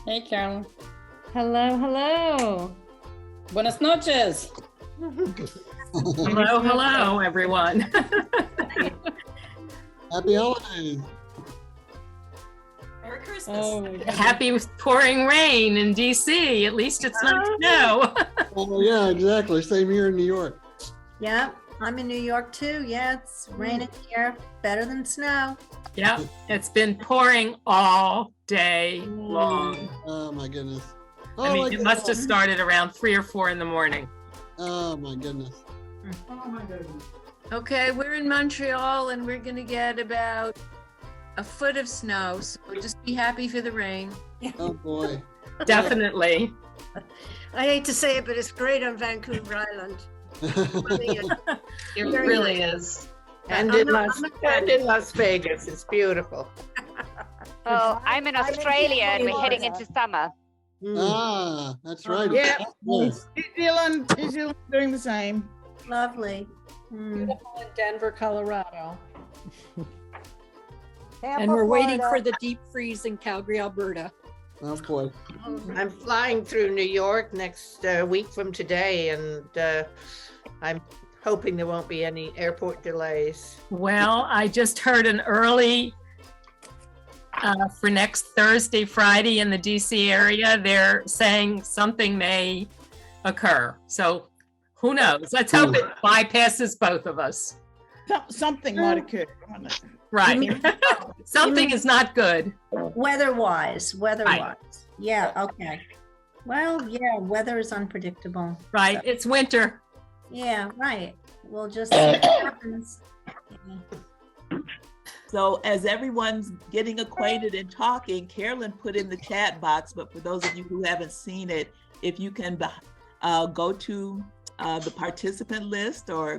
Hey, Carolyn. Hello, hello. Buenas noches. Hello, hello, everyone. Happy holidays. Merry Christmas. Oh, Happy pouring rain in DC. At least it's not snow. Oh, yeah, exactly. Same here in New York. Yeah, I'm in New York too. Yeah, it's raining here. Better than snow. Yep, it's been pouring all day long. Oh, my goodness. I mean, it must have started around 3 or 4 in the morning. Oh, my goodness. Oh my goodness. Okay, we're in Montreal and we're gonna get about a foot of snow, so just be happy for the rain. Oh, boy. Definitely. I hate to say it, but it's great on Vancouver Island. It really is. And in Las Vegas, it's beautiful. Oh, I'm in Australia and we're heading into summer. Ah, that's right. Yeah. Yeah. New Zealand doing the same. Lovely. Beautiful in Denver, Colorado. Tampa, And we're waiting Florida. for the deep freeze in Calgary, Alberta. Oh, boy. I'm flying through New York next week from today, and I'm hoping there won't be any airport delays. Well, I just heard an early for next Thursday, Friday in the DC area. They're saying something may occur. So who knows? Let's hope it bypasses both of us. Something might occur. Right. Something is not good. Weather-wise. Yeah, okay. Well, yeah, weather is unpredictable. Right. So, It's winter. yeah, right. We'll just see what happens. Yeah. So as everyone's getting acquainted and talking, Carolyn put in the chat box, but for those of you who haven't seen it, if you can go to the participant list or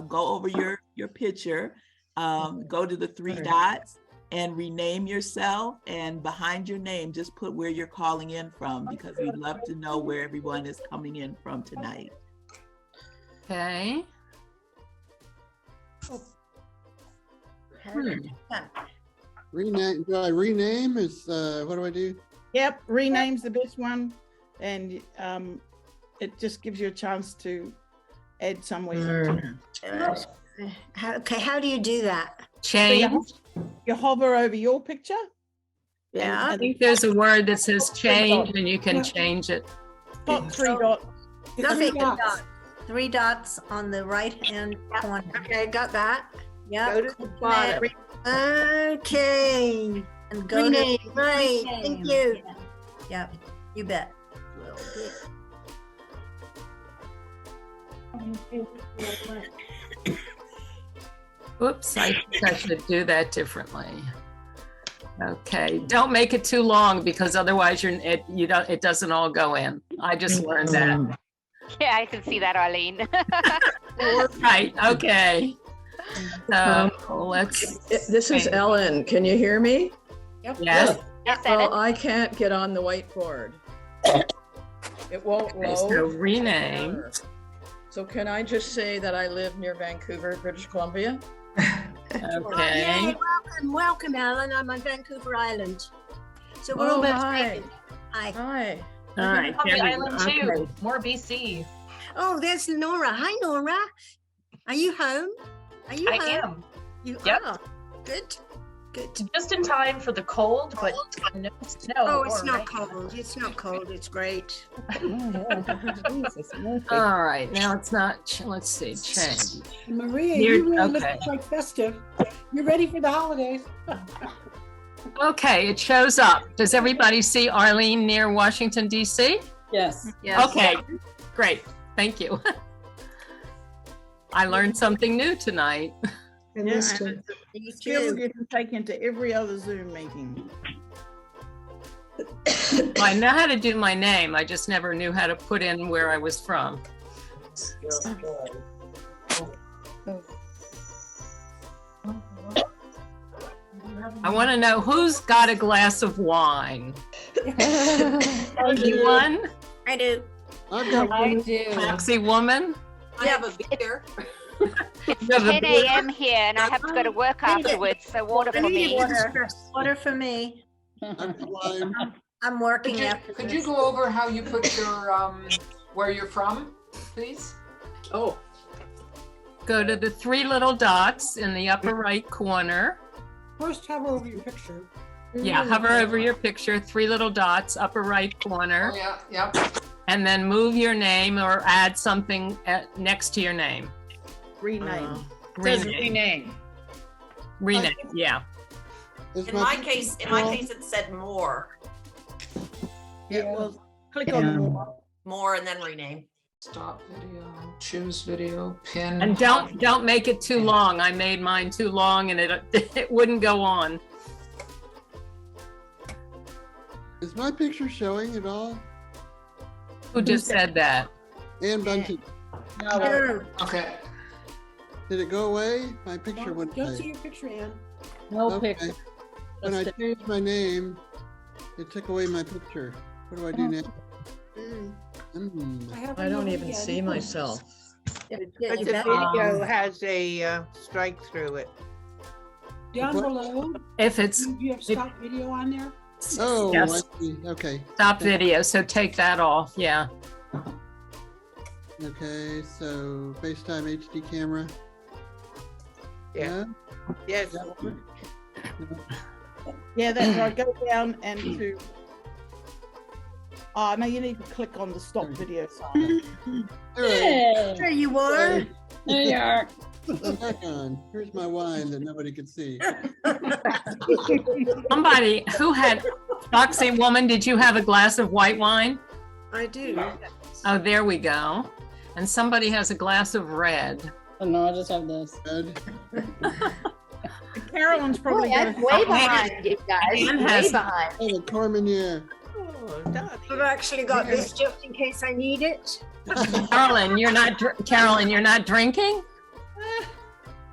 go over your picture, go to the 3 dots and rename yourself, and behind your name, just put where you're calling in from, because we'd love to know where everyone is coming in from tonight. Okay. Rename, do I rename? What do I do? Yep, rename's the best one, and it just gives you a chance to add somewhere. How do you do that? Change. You hover over your picture. Yeah. I think there's a word that says change and you can change it. Top 3 dots. Nothing. 3 dots on the right-hand corner. Okay, got that. Yeah. Go to the bottom. Okay. And go Rename. to Right. rename. Thank you. Yeah, you bet. Oops, I think I should do that differently. Okay, don't make it too long because otherwise it doesn't all go in. I just learned that. Yeah, I can see that, Arlene. Right, okay. So let's. This is Ellen. Can you hear me? Yes. Yes, Well, Ellen. I can't get on the whiteboard. It won't Okay, so load. rename. So can I just say that I live near Vancouver, British Columbia? Okay. Welcome, Alan. I'm on Vancouver Island. So we're Oh, almost hi. making. Hi. Hi. All right. On the there we island go. too. Okay. More BC. Oh, there's Nora. Hi, Nora. Are you home? Are you I home? am. You Yep. are. Good. Good. Just in time for the cold, but no snow. Oh, it's or not rain. cold. It's not cold. It's great. All right, now it's not, let's see, change. Maria, Here- you really okay. look like festive. You're ready for the holidays. Okay, it shows up. Does everybody see Arlene near Washington, DC? Yes. Yes. Okay, great, thank you. I learned something new tonight. Yeah, and it's a skill you can take into every other Zoom meeting. I know how to do my name, I just never knew how to put in where I was from. I want to know who's got a glass of wine. Anyone? I do. I do. Taxi woman? I have a beer. It's You have a 10 a.m. here and I have to go to work afterwards, so water for me. Water for me. I'm working Could you, after could this. you go over how you put your, where you're from, please? Oh, Go to the three little dots in the upper right corner. First, hover over your picture. Yeah, hover over your picture, three little dots, upper right corner. Oh, yeah, yep. And then move your name or add something next to your name. rename. Rename. Rename, yeah. Is In my case, it said more. Yeah, well, click on more. More and then rename. Stop video, choose video, pin. And don't make it too long. I made mine too long and it wouldn't go on. Is my picture showing at all? Who just said that? Ann Bunting. No. Okay. Did it go away? My picture went Don't away. see your picture, Ann. No Okay. picture. When I changed my name, it took away my picture. What do I do now? I don't even see myself. But the video has a strike through it. Down below, If it's do you have stop video on there? Oh, Yes. I see. Okay. stop video, so take that off. Yeah. Okay, so FaceTime HD camera. Yeah. Yes. Yeah, that's right. Go down and to. Now you need to click on the stop video sign. There you are. There you are. I'm back on. Here's my wine that nobody could see. Somebody who had, Foxy Woman, did you have a glass of white wine? I do. Oh, there we go. And somebody has a glass of red. Oh, no, I just have this. Red. Carolyn's probably I'm way behind you guys. Ann Way has- behind. Oh, the Corminier. I've actually got this just in case I need it. Carolyn, you're not drinking?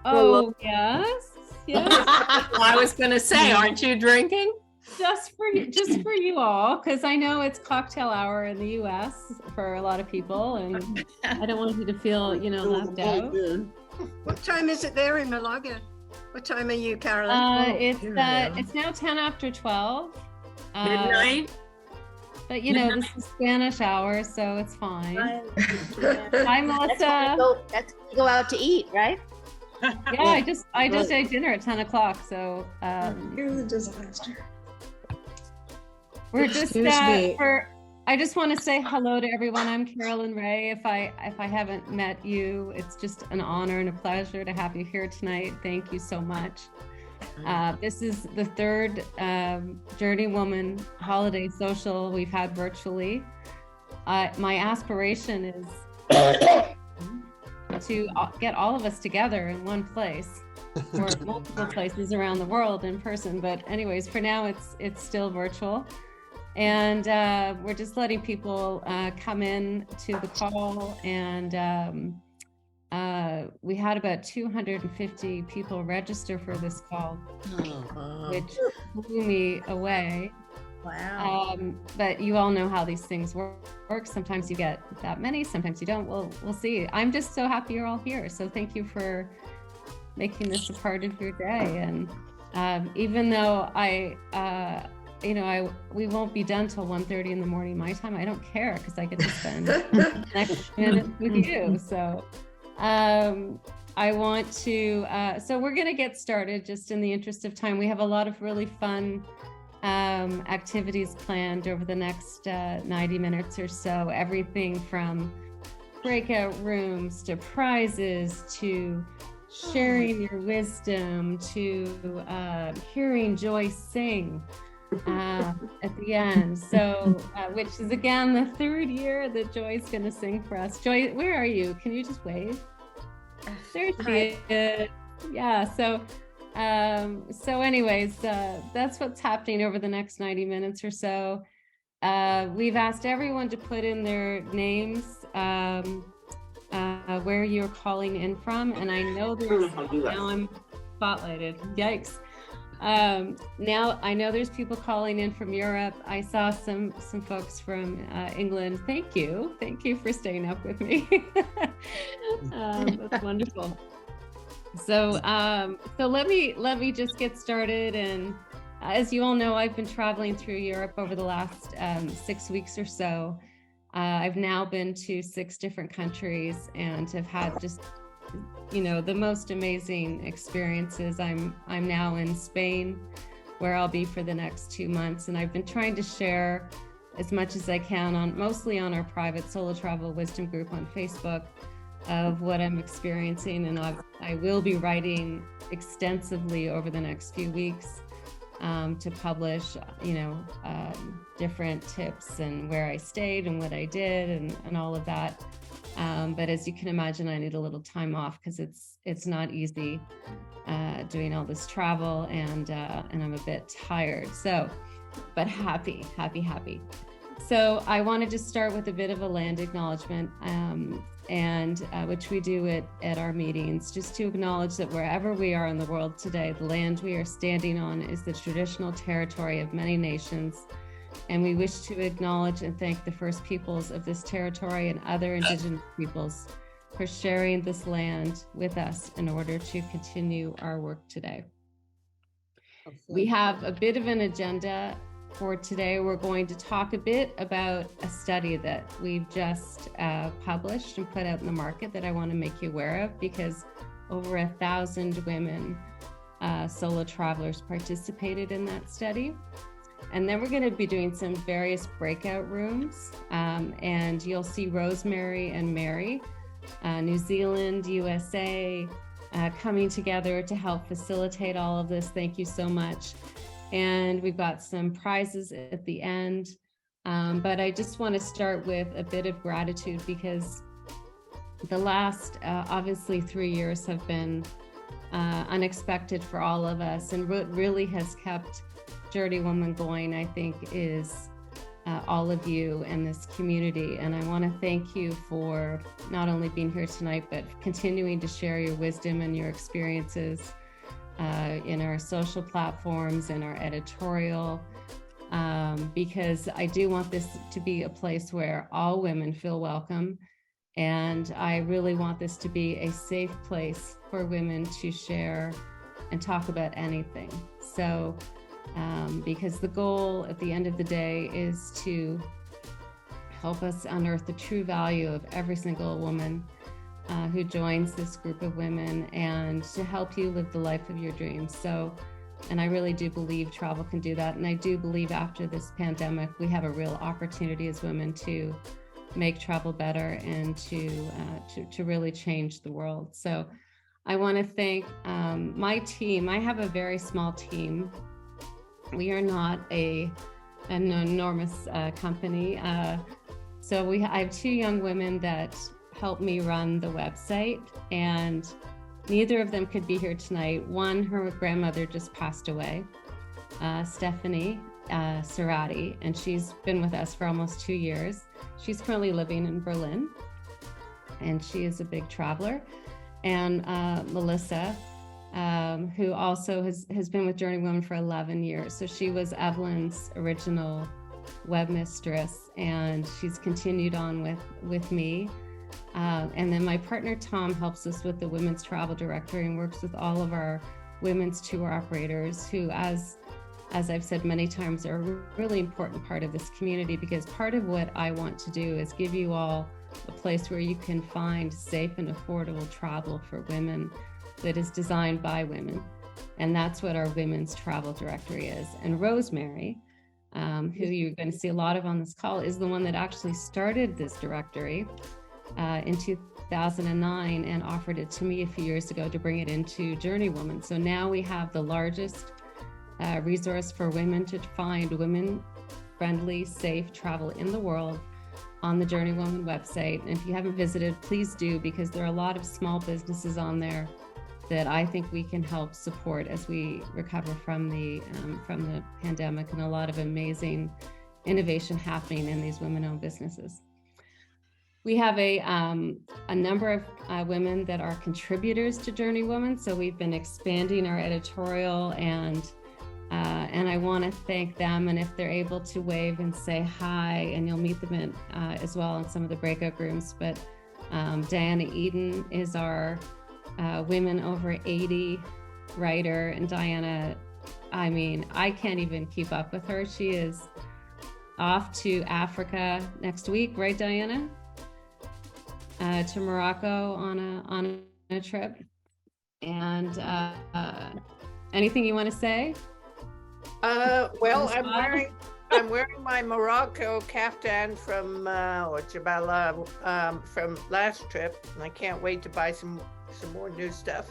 Oh, yes. Yes. I was going to say, aren't you drinking? just for you all, because I know it's cocktail hour in the US for a lot of people, and I don't want you to feel, left out. What time is it there in Malaga? What time are you, Carolyn? It's now 10 after 12. Midnight? But this is Spanish hour, so it's fine. Hi, Melissa. That's when you go out to eat, right? Yeah, I just ate dinner at 10 o'clock, so You're the disaster. we're just Excuse me. I just want to say hello to everyone. I'm Carolyn Ray. If I haven't met you, it's just an honor and a pleasure to have you here tonight. Thank you so much. This is the third JourneyWoman holiday social we've had virtually. My aspiration is to get all of us together in one place, or multiple places around the world in person. But anyways, for now, it's still virtual. And we're just letting people come in to the call. And we had about 250 people register for this call, which blew me away. Wow. But you all know how these things work. Sometimes you get that many, sometimes you don't. We'll see. I'm just so happy you're all here. So thank you for making this a part of your day. And even though we won't be done till 1:30 in the morning my time, I don't care, because I get to spend the next minute with you. So I want to, so we're going to get started just in the interest of time. We have a lot of really fun activities planned over the next 90 minutes or so. Everything from breakout rooms to prizes to sharing your wisdom to hearing Joy sing at the end. So, which is again the third year that Joy's going to sing for us. Joy, where are you? Can you just wave? There she is. Yeah. So anyways, that's what's happening over the next 90 minutes or so. We've asked everyone to put in their names, where you're calling in from. And I know now I'm spotlighted. Yikes. Now I know there's people calling in from Europe. I saw some folks from England. Thank you for staying up with me. That's wonderful. So let me just get started, and as you all know, I've been traveling through Europe over the last 6 weeks or so. I've now been to 6 different countries and have had just, the most amazing experiences. I'm now in Spain, where I'll be for the next 2 months, and I've been trying to share as much as I can mostly on our private Solo Travel Wisdom group on Facebook of what I'm experiencing, and I will be writing extensively over the next few weeks to publish, different tips and where I stayed and what I did and all of that. But as you can imagine, I need a little time off because it's not easy doing all this travel, and I'm a bit tired. So, but happy. So I wanted to start with a bit of a land acknowledgement, and which we do at our meetings, just to acknowledge that wherever we are in the world today, the land we are standing on is the traditional territory of many nations. And we wish to acknowledge and thank the first peoples of this territory and other indigenous peoples for sharing this land with us in order to continue our work today. We have a bit of an agenda for today. We're going to talk a bit about a study that we've just published and put out in the market that I want to make you aware of, because over 1,000 women solo travelers participated in that study. And then we're going to be doing some various breakout rooms, and you'll see Rosemary and Mary, New Zealand, USA, coming together to help facilitate all of this. Thank you so much. And we've got some prizes at the end. But I just want to start with a bit of gratitude, because the last, obviously, 3 years have been unexpected for all of us. And what really has kept JourneyWoman going, I think, is all of you and this community. And I want to thank you for not only being here tonight, but continuing to share your wisdom and your experiences in our social platforms and our editorial, because I do want this to be a place where all women feel welcome. And I really want this to be a safe place for women to share and talk about anything. So, because the goal at the end of the day is to help us unearth the true value of every single woman who joins this group of women, and to help you live the life of your dreams. So, and I really do believe travel can do that. And I do believe after this pandemic, we have a real opportunity as women to make travel better and to really change the world. So I want to thank my team. I have a very small team. We are not an enormous company. So I have 2 young women that help me run the website, and neither of them could be here tonight. One, her grandmother just passed away, Stephanie Serrati, and she's been with us for almost 2 years. She's currently living in Berlin, and she is a big traveler. And Melissa, who also has been with JourneyWoman for 11 years. So she was Evelyn's original webmistress, and she's continued on with me. And then my partner, Tom, helps us with the Women's Travel Directory and works with all of our women's tour operators, who, as I've said many times, are a really important part of this community, because part of what I want to do is give you all a place where you can find safe and affordable travel for women that is designed by women. And that's what our Women's Travel Directory is. And Rosemary, who you're going to see a lot of on this call, is the one that actually started this directory in 2009 and offered it to me a few years ago to bring it into JourneyWoman. So now we have the largest resource for women to find women-friendly, safe travel in the world on the JourneyWoman website. And if you haven't visited, please do, because there are a lot of small businesses on there that I think we can help support as we recover from the pandemic, and a lot of amazing innovation happening in these women-owned businesses. We have a number of women that are contributors to JourneyWoman, so we've been expanding our editorial, and I want to thank them. And if they're able to wave and say hi, and you'll meet them as well in some of the breakout rooms. But Diana Eden is our Women Over 80 writer, and Diana I mean, I can't even keep up with her. She is off to Africa next week, right, Diana? To Morocco on a trip. And anything you want to say? Well, I'm wearing my Morocco caftan from or Jabala from last trip, and I can't wait to buy some more new stuff.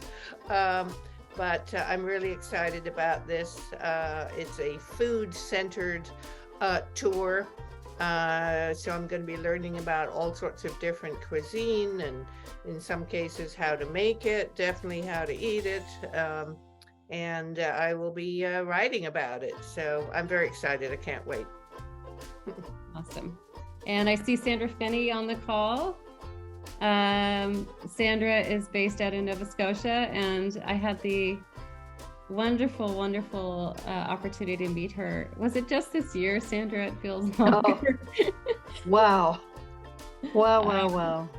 But I'm really excited about this. It's a food-centered tour. So I'm going to be learning about all sorts of different cuisine, and in some cases how to make it, definitely how to eat it. And I will be writing about it. So I'm very excited. I can't wait. Awesome. And I see Sandra Finney on the call. Sandra is based out in Nova Scotia, and I had the wonderful opportunity to meet her. Was it just this year, Sandra? It feels longer. Wow. Wow.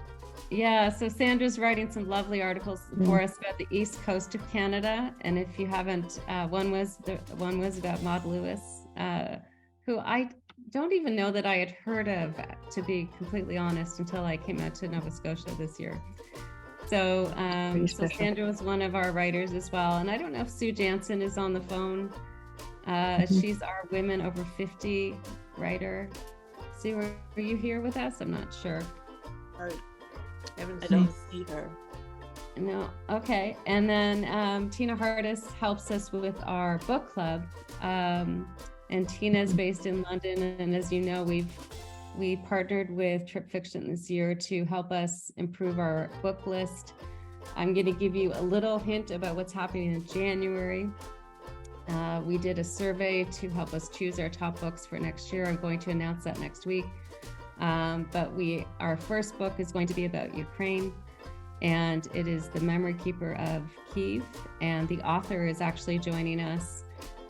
Yeah, so Sandra's writing some lovely articles for us about the East Coast of Canada, and if you haven't, one was about Maud Lewis, who I don't even know that I had heard of, to be completely honest, until I came out to Nova Scotia this year. So, so Sandra was one of our writers as well, and I don't know if Sue Jansen is on the phone. She's our Women Over 50 writer. Sue, are you here with us? I'm not sure. I don't see her. No, okay. And then Tina Hardis helps us with our book club. And Tina's based in London, and as you know, we partnered with Trip Fiction this year to help us improve our book list. I'm going to give you a little hint about what's happening in January. We did a survey to help us choose our top books for next year. I'm going to announce that next week. But our first book is going to be about Ukraine, and it is The Memory Keeper of Kyiv, and the author is actually joining us.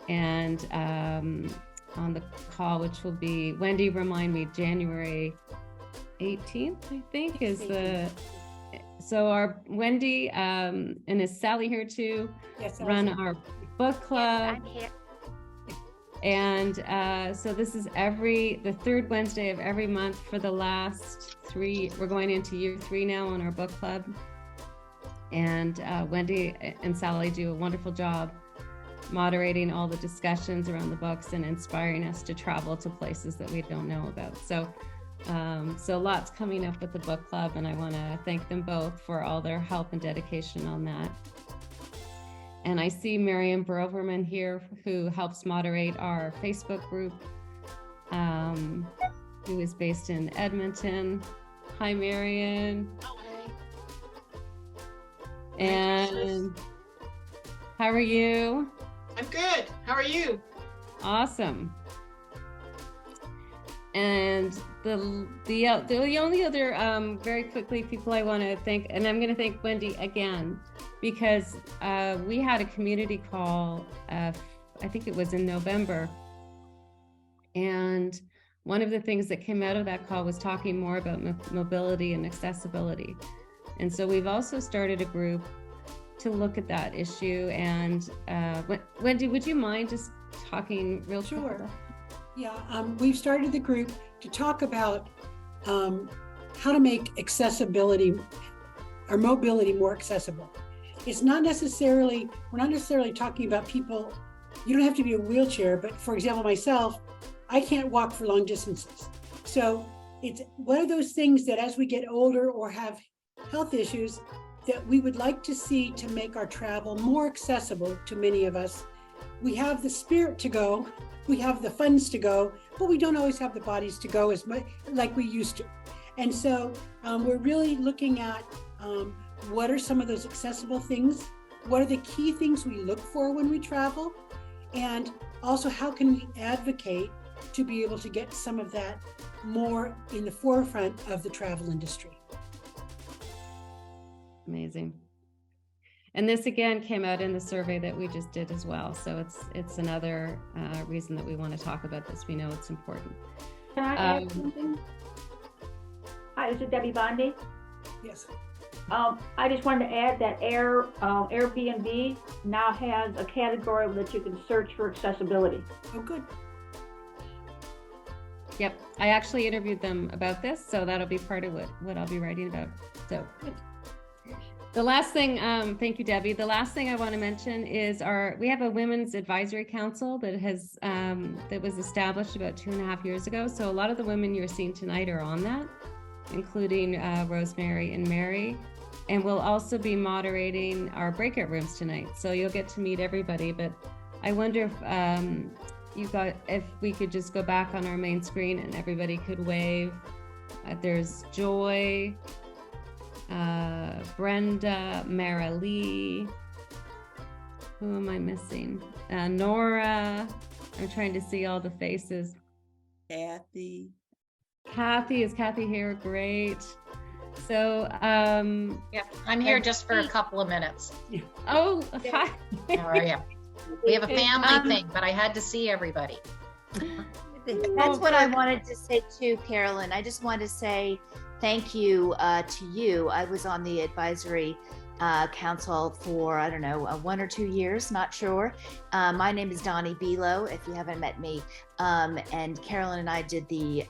And on the call, which will be, Wendy, remind me, January 18th, I think, is the, so our Wendy, and is Sally here too? Yes, run our book club. Yes, I'm here. And so this is the third Wednesday of every month for the last 3, we're going into year 3 now on our book club. And Wendy and Sally do a wonderful job moderating all the discussions around the books and inspiring us to travel to places that we don't know about. So, so lots coming up with the book club, and I want to thank them both for all their help and dedication on that. And I see Miriam Broverman here, who helps moderate our Facebook group, who is based in Edmonton. Hi, Marion. And how are you? I'm good. How are you? Awesome. And the only other very quickly people I want to thank, and I'm going to thank Wendy again, because we had a community call, I think it was in November, and one of the things that came out of that call was talking more about mobility and accessibility. And so we've also started a group to look at that issue. And Wendy, would you mind just talking real quick? Sure. Yeah, we've started the group to talk about how to make accessibility or mobility more accessible. It's not necessarily, we're not necessarily talking about people, you don't have to be a wheelchair, but for example, myself, I can't walk for long distances. So it's one of those things that as we get older or have health issues, that we would like to see to make our travel more accessible to many of us. We have the spirit to go, we have the funds to go, but we don't always have the bodies to go as much like we used to. And so we're really looking at what are some of those accessible things? What are the key things we look for when we travel? And also, how can we advocate to be able to get some of that more in the forefront of the travel industry? Amazing. And this again came out in the survey that we just did as well. So it's another reason that we want to talk about this. We know it's important. Can I add something? Hi, this is Debbie Bondi. Yes. I just wanted to add that Airbnb now has a category that you can search for accessibility. Oh, good. Yep, I actually interviewed them about this, so that'll be part of what I'll be writing about. So the last thing, thank you, Debbie. The last thing I want to mention is we have a women's advisory council that has that was established about 2.5 years ago. So a lot of the women you're seeing tonight are on that, including Rosemary and Mary. And we'll also be moderating our breakout rooms tonight. So you'll get to meet everybody, but I wonder if if we could just go back on our main screen and everybody could wave. There's Joy, Brenda, Mara Lee. Who am I missing? Nora. I'm trying to see all the faces. Kathy. Is Kathy here? Great. So, yeah, I'm here just for a couple of minutes. Oh, hi. How are you? We have a family thing, but I had to see everybody. That's what I wanted to say too, Carolyn. I just wanted to say thank you to you. I was on the advisory council for, I don't know, 1 or 2 years, not sure. My name is Donnie Belo, if you haven't met me. And Carolyn and I did the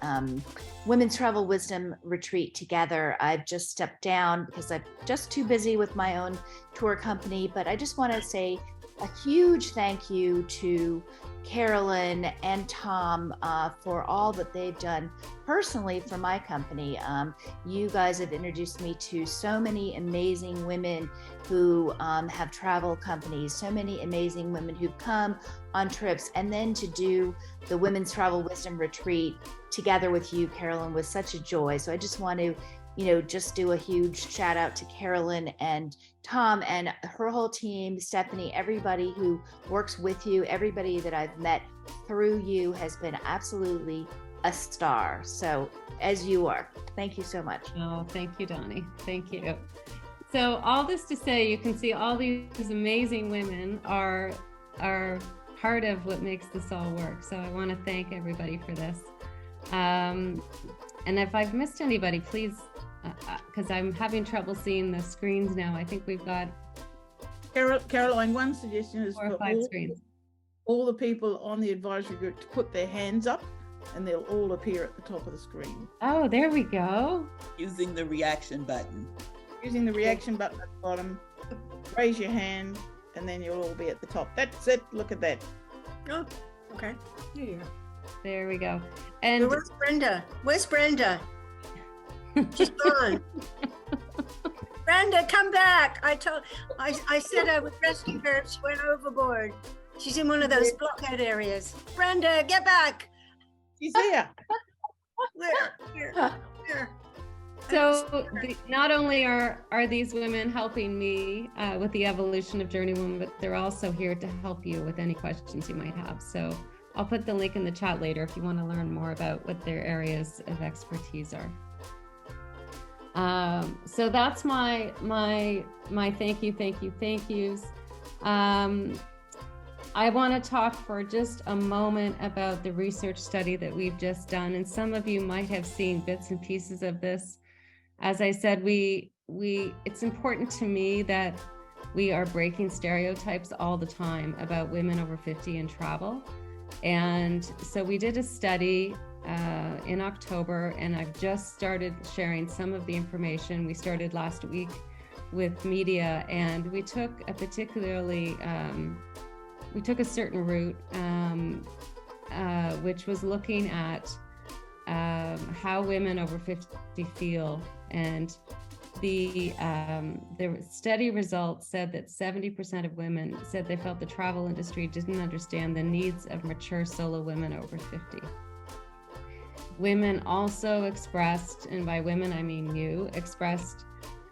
Women's Travel Wisdom Retreat together. I've just stepped down because I'm just too busy with my own tour company, but I just want to say a huge thank you to Carolyn and Tom for all that they've done personally for my company. You guys have introduced me to so many amazing women who have travel companies, so many amazing women who've come on trips, and then to do the Women's Travel Wisdom Retreat together with you, Carolyn, was such a joy. So I just want to, just do a huge shout out to Carolyn and Tom and her whole team, Stephanie, everybody who works with you, everybody that I've met through you has been absolutely a star. So as you are, thank you so much. Oh, thank you, Donnie. Thank you. So all this to say, you can see all these amazing women are part of what makes this all work. So I want to thank everybody for this. And if I've missed anybody, please, because I'm having trouble seeing the screens now. I think we've got Caroline, one suggestion is 4 or 5 screens. All the people on the advisory group to put their hands up and they'll all appear at the top of the screen. Oh, there we go. Using the reaction button. Using the reaction button at the bottom, raise your hand, and then you'll all be at the top. That's it. Look at that. Oh, okay. There we go. And where's Brenda? Where's Brenda? She's gone. Brenda, come back. I said I would rescue her if she went overboard. She's in one of those blockhead areas. Brenda, get back. She's here. Where? So not only are these women helping me with the evolution of JourneyWoman, but they're also here to help you with any questions you might have. So I'll put the link in the chat later if you want to learn more about what their areas of expertise are. So that's my thank yous. I want to talk for just a moment about the research study that we've just done, and some of you might have seen bits and pieces of this. As I said, it's important to me that we are breaking stereotypes all the time about women over 50 in travel. And so we did a study in October, and I've just started sharing some of the information. We started last week with media, and we took a certain route, which was looking at how women over 50 feel. And the study results said that 70% of women said they felt the travel industry didn't understand the needs of mature solo women over 50. Women also expressed, and by women I mean you, expressed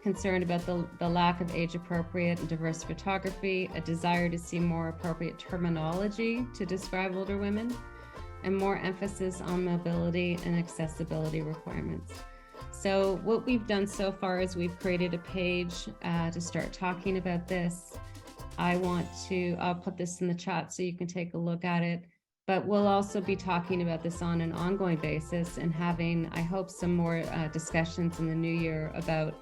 concern about the lack of age-appropriate and diverse photography, a desire to see more appropriate terminology to describe older women, and more emphasis on mobility and accessibility requirements. So what we've done so far is we've created a page to start talking about this. I'll put this in the chat so you can take a look at it, but we'll also be talking about this on an ongoing basis and having, I hope, some more discussions in the new year about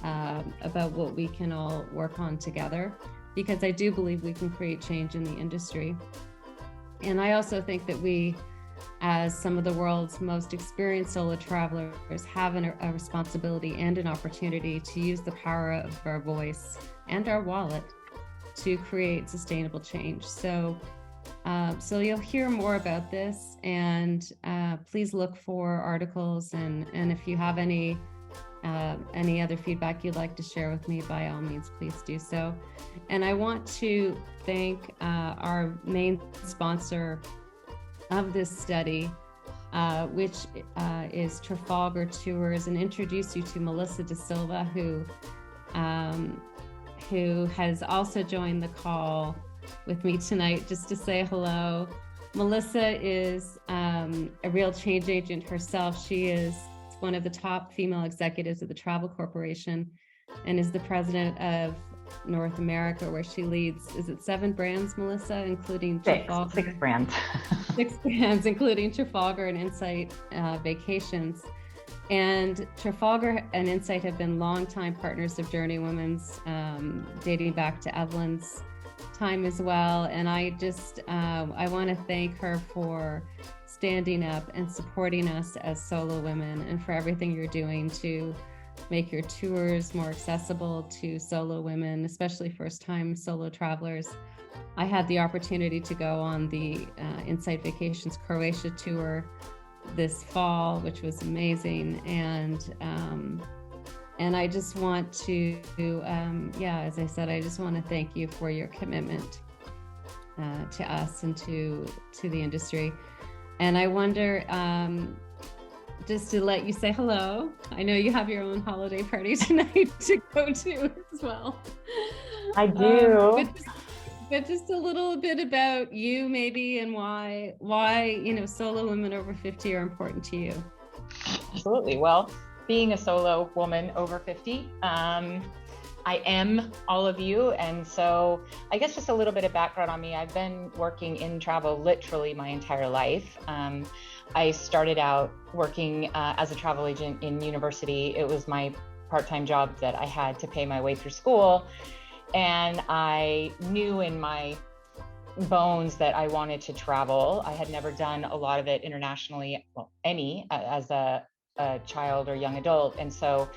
about what we can all work on together, because I do believe we can create change in the industry. And I also think that we, as some of the world's most experienced solo travelers, have a responsibility and an opportunity to use the power of our voice and our wallet to create sustainable change. So you'll hear more about this, and please look for articles, and if you have any other feedback you'd like to share with me, by all means, please do so. And I want to thank our main sponsor of this study, which is Trafalgar Tours, and introduce you to Melissa DaSilva, who has also joined the call with me tonight just to say hello. Melissa is a real change agent herself. She is one of the top female executives of the Travel Corporation and is the president of North America, where she leads, is it 7 brands, Melissa, including Trafalgar? 6 brands. 6 brands, including Trafalgar and Insight Vacations. And Trafalgar and Insight have been longtime partners of JourneyWoman's, dating back to Evelyn's time as well. And I just, I want to thank her for standing up and supporting us as solo women, and for everything you're doing to make your tours more accessible to solo women, especially first-time solo travelers. I had the opportunity to go on the Insight Vacations Croatia tour this fall, which was amazing. And I just want to, as I said, I just want to thank you for your commitment to us and to the industry. And I wonder, just to let you say hello, I know you have your own holiday party tonight to go to as well. I do. But just a little bit about you maybe, and why solo women over 50 are important to you. Absolutely. Well, being a solo woman over 50, I am all of you. And so I guess just a little bit of background on me. I've been working in travel literally my entire life. I started out working as a travel agent in university. It was my part-time job that I had to pay my way through school. And I knew in my bones that I wanted to travel. I had never done a lot of it internationally, as a child or young adult. And so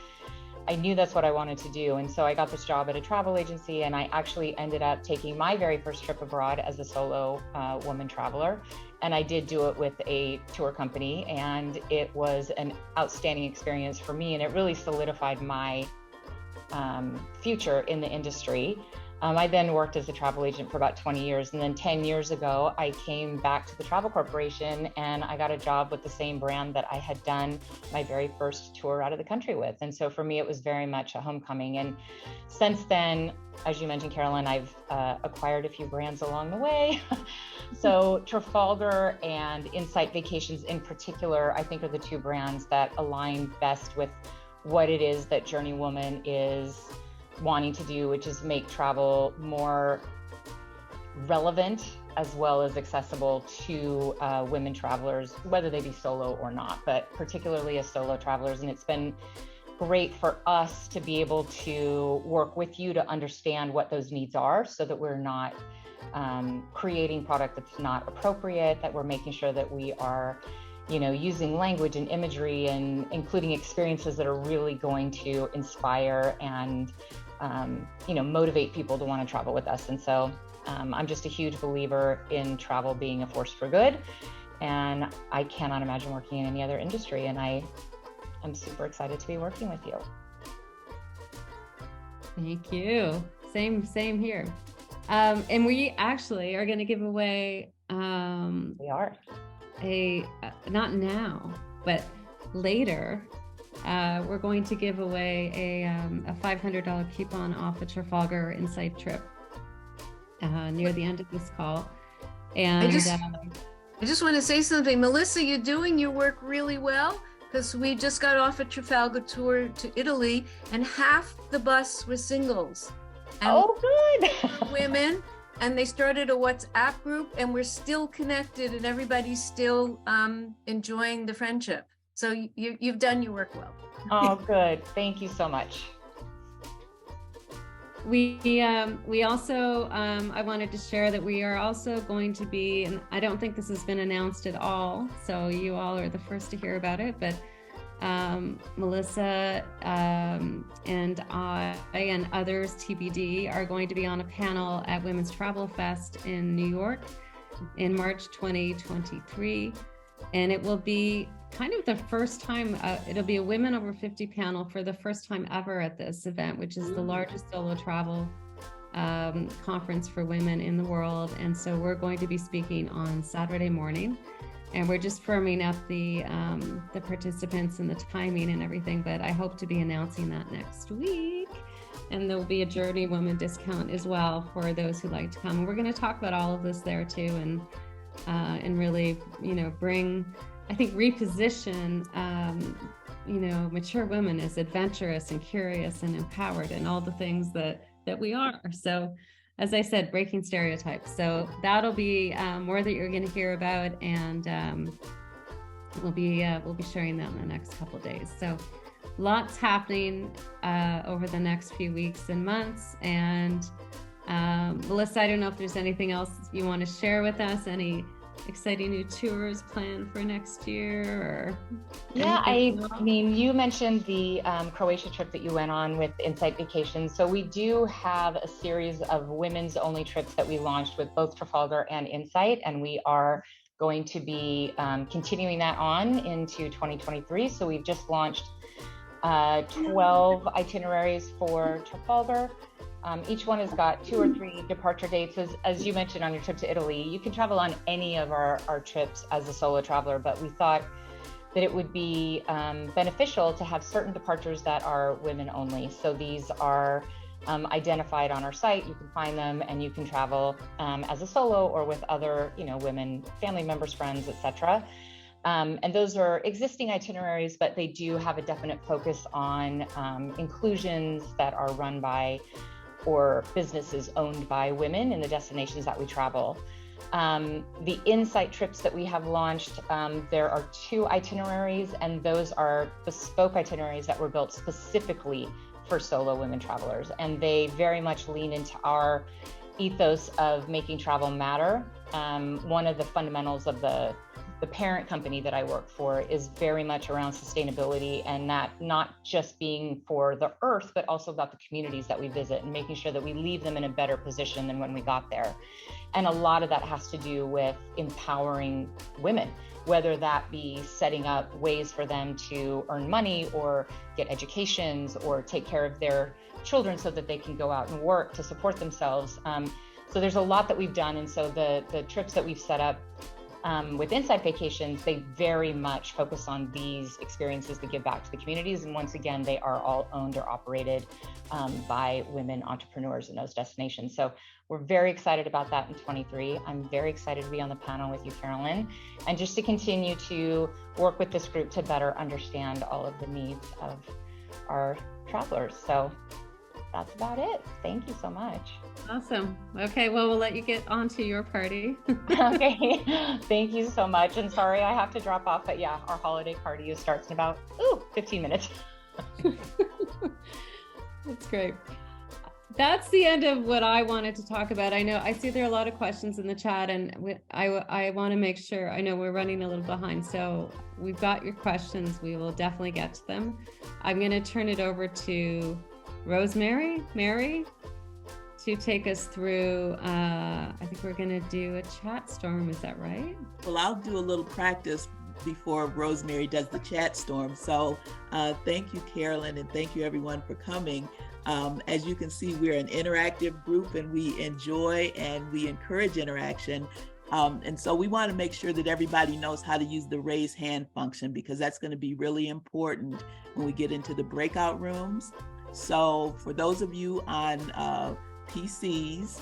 I knew that's what I wanted to do. And so I got this job at a travel agency, and I actually ended up taking my very first trip abroad as a solo woman traveler. And I did do it with a tour company, and it was an outstanding experience for me. And it really solidified my future in the industry. I then worked as a travel agent for about 20 years. And then 10 years ago, I came back to the Travel Corporation, and I got a job with the same brand that I had done my very first tour out of the country with. And so for me, it was very much a homecoming. And since then, as you mentioned, Carolyn, I've acquired a few brands along the way. So Trafalgar and Insight Vacations in particular, I think, are the 2 brands that align best with what it is that JourneyWoman is wanting to do, which is make travel more relevant as well as accessible to women travelers, whether they be solo or not, but particularly as solo travelers. And it's been great for us to be able to work with you to understand what those needs are, so that we're not creating product that's not appropriate, that we're making sure that we are using language and imagery and including experiences that are really going to inspire and motivate people to want to travel with us. And so I'm just a huge believer in travel being a force for good, and I cannot imagine working in any other industry. And I'm super excited to be working with you. Thank you. Same here. And we actually are going to give away. We are. Not now, but later, we're going to give away a $500 coupon off a Trafalgar Insight trip near the end of this call. And I just want to say something. Melissa, you're doing your work really well, because we just got off a Trafalgar tour to Italy, and half the bus was singles. And good. Women. And they started a WhatsApp group, and we're still connected, and everybody's still enjoying the friendship. So you've done your work well. Oh, good. Thank you so much. We also, I wanted to share that we are also going to be, and I don't think this has been announced at all, so you all are the first to hear about it, but Melissa and I and others, TBD, are going to be on a panel at Women's Travel Fest in New York in March 2023. And it will be kind of the first time, it'll be a women over 50 panel for the first time ever at this event, which is the largest solo travel conference for women in the world. And so we're going to be speaking on Saturday morning, and we're just firming up the participants and the timing and everything, but I hope to be announcing that next week. And there'll be a JourneyWoman discount as well for those who like to come. And we're going to talk about all of this there too, and really, bring, I think, reposition, mature women as adventurous and curious and empowered and all the things that we are. So, as I said, breaking stereotypes. So that'll be more that you're going to hear about, and we'll be sharing that in the next couple of days. So lots happening over the next few weeks and months. And Melissa, I don't know if there's anything else you want to share with us, any exciting new tours planned for next year, or yeah, I mean, you mentioned the Croatia trip that you went on with Insight Vacations. So we do have a series of women's only trips that we launched with both Trafalgar and Insight, and we are going to be continuing that on into 2023. So we've just launched 12 itineraries for Trafalgar. Each one has got 2 or 3 departure dates. As you mentioned on your trip to Italy, you can travel on any of our trips as a solo traveler, but we thought that it would be beneficial to have certain departures that are women only. So these are identified on our site. You can find them and you can travel as a solo or with other, women, family members, friends, etc. And those are existing itineraries, but they do have a definite focus on inclusions that are run by or businesses owned by women in the destinations that we travel. The Insight trips that we have launched, there are 2 itineraries, and those are bespoke itineraries that were built specifically for solo women travelers. And they very much lean into our ethos of making travel matter. One of the fundamentals of the parent company that I work for is very much around sustainability, and that not just being for the earth, but also about the communities that we visit and making sure that we leave them in a better position than when we got there. And a lot of that has to do with empowering women, whether that be setting up ways for them to earn money or get educations or take care of their children so that they can go out and work to support themselves. So there's a lot that we've done. And so the trips that we've set up with Insight Vacations, they very much focus on these experiences that give back to the communities. And once again, they are all owned or operated by women entrepreneurs in those destinations. So we're very excited about that in 23. I'm very excited to be on the panel with you, Carolyn, and just to continue to work with this group to better understand all of the needs of our travelers. So that's about it. Thank you so much. Awesome. Okay, well, we'll let you get on to your party. Okay, thank you so much. And sorry I have to drop off, but yeah, our holiday party starts in about 15 minutes. That's great. That's the end of what I wanted to talk about. I know I see there are a lot of questions in the chat, and I want to make sure, I know we're running a little behind, so we've got your questions. We will definitely get to them. I'm going to turn it over to Rosemary, Mary, to take us through, I think we're going to do a chat storm. Is that right? Well, I'll do a little practice before Rosemary does the chat storm. So thank you, Carolyn, and thank you everyone for coming. As you can see, we're an interactive group, and we enjoy and we encourage interaction. And so we want to make sure that everybody knows how to use the raise hand function, because that's going to be really important when we get into the breakout rooms. So for those of you on PCs,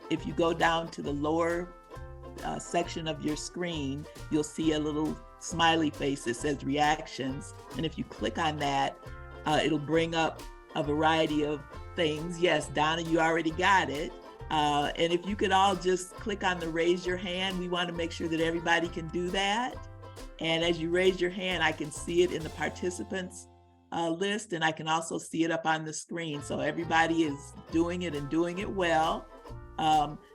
if you go down to the lower section of your screen, you'll see a little smiley face that says reactions. And if you click on that, it'll bring up a variety of things. Yes, Donna, you already got it. And if you could all just click on the raise your hand, we want to make sure that everybody can do that. And as you raise your hand, I can see it in the participants list, and I can also see it up on the screen. So everybody is doing it and doing it well.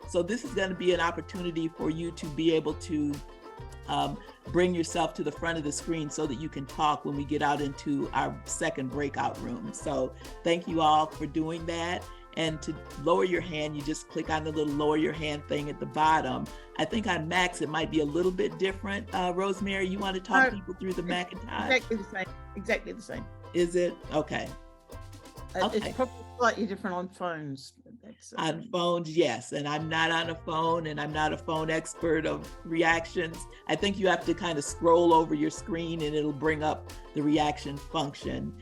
So this is going to be an opportunity for you to be able to bring yourself to the front of the screen so that you can talk when we get out into our second breakout room. So thank you all for doing that. And to lower your hand, you just click on the little lower your hand thing at the bottom. I think on Macs, it might be a little bit different. Rosemary, you want to talk people through the Macintosh? Exactly the same. Exactly the same. Is it? Okay. It's probably slightly different on phones. On phones, yes. And I'm not on a phone, and I'm not a phone expert of reactions. I think you have to kind of scroll over your screen and it'll bring up the reaction function.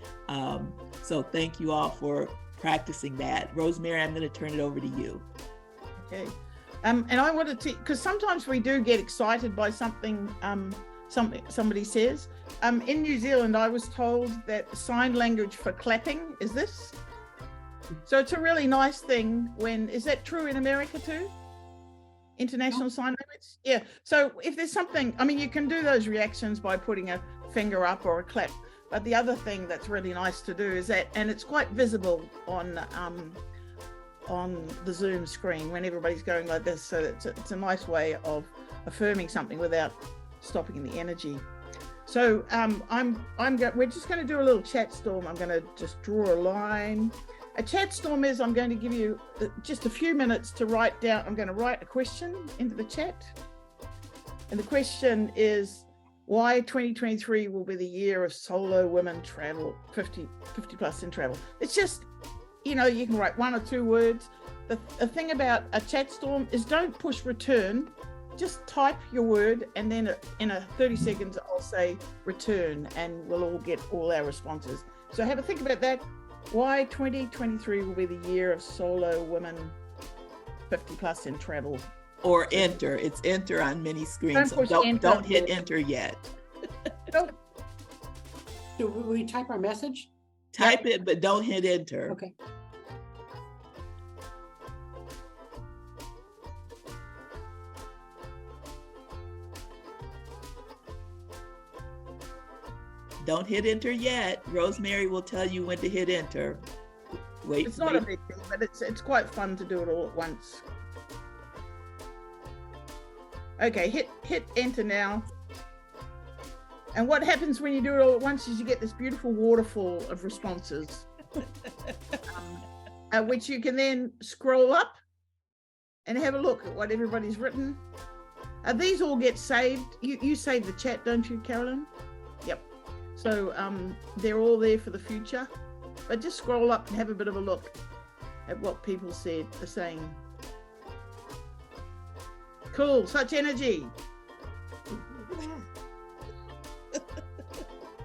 So thank you all for practicing that. Rosemary, I'm going to turn it over to you. Okay. And I wanted to, because sometimes we do get excited by something somebody says. In New Zealand, I was told that sign language for clapping is this. So it's a really nice thing is that true in America too? International sign language? Yeah. So if there's something, I mean, you can do those reactions by putting a finger up or a clap. But the other thing that's really nice to do is that, and it's quite visible on the Zoom screen when everybody's going like this. So it's a nice way of affirming something without stopping the energy. So we're just going to do a little chat storm. I'm going to just draw a line. A chat storm is I'm going to give you just a few minutes to write down. I'm going to write a question into the chat. And the question is, why 2023 will be the year of solo women travel, 50 plus in travel. It's just, you can write 1 or 2 words. The thing about a chat storm is don't push return. Just type your word, and then in 30 seconds, I'll say return, and we'll all get all our responses. So have a think about that. Why 2023 will be the year of solo women 50 plus in travel. Or enter. It's enter on many screens. Don't hit enter yet. Do we type our message? Type it, but don't hit enter. Okay. Don't hit enter yet. Rosemary will tell you when to hit enter. Wait. It's not a big thing, but it's quite fun to do it all at once. Okay, hit enter now. And what happens when you do it all at once is you get this beautiful waterfall of responses, which you can then scroll up and have a look at what everybody's written. These all get saved. You save the chat, don't you, Carolyn? Yep. So they're all there for the future. But just scroll up and have a bit of a look at what people are saying. Cool, such energy.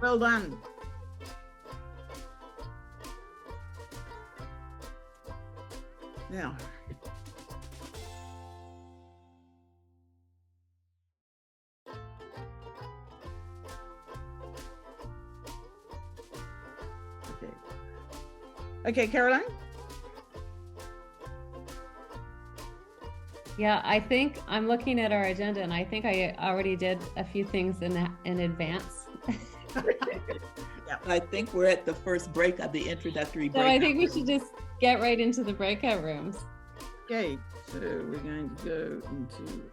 Well done. Now, okay, Caroline? Yeah, I think I'm looking at our agenda, and I think I already did a few things in advance. I think we're at the first breakout, the introductory breakout. So I think we should just get right into the breakout rooms. Okay, so we're going to go into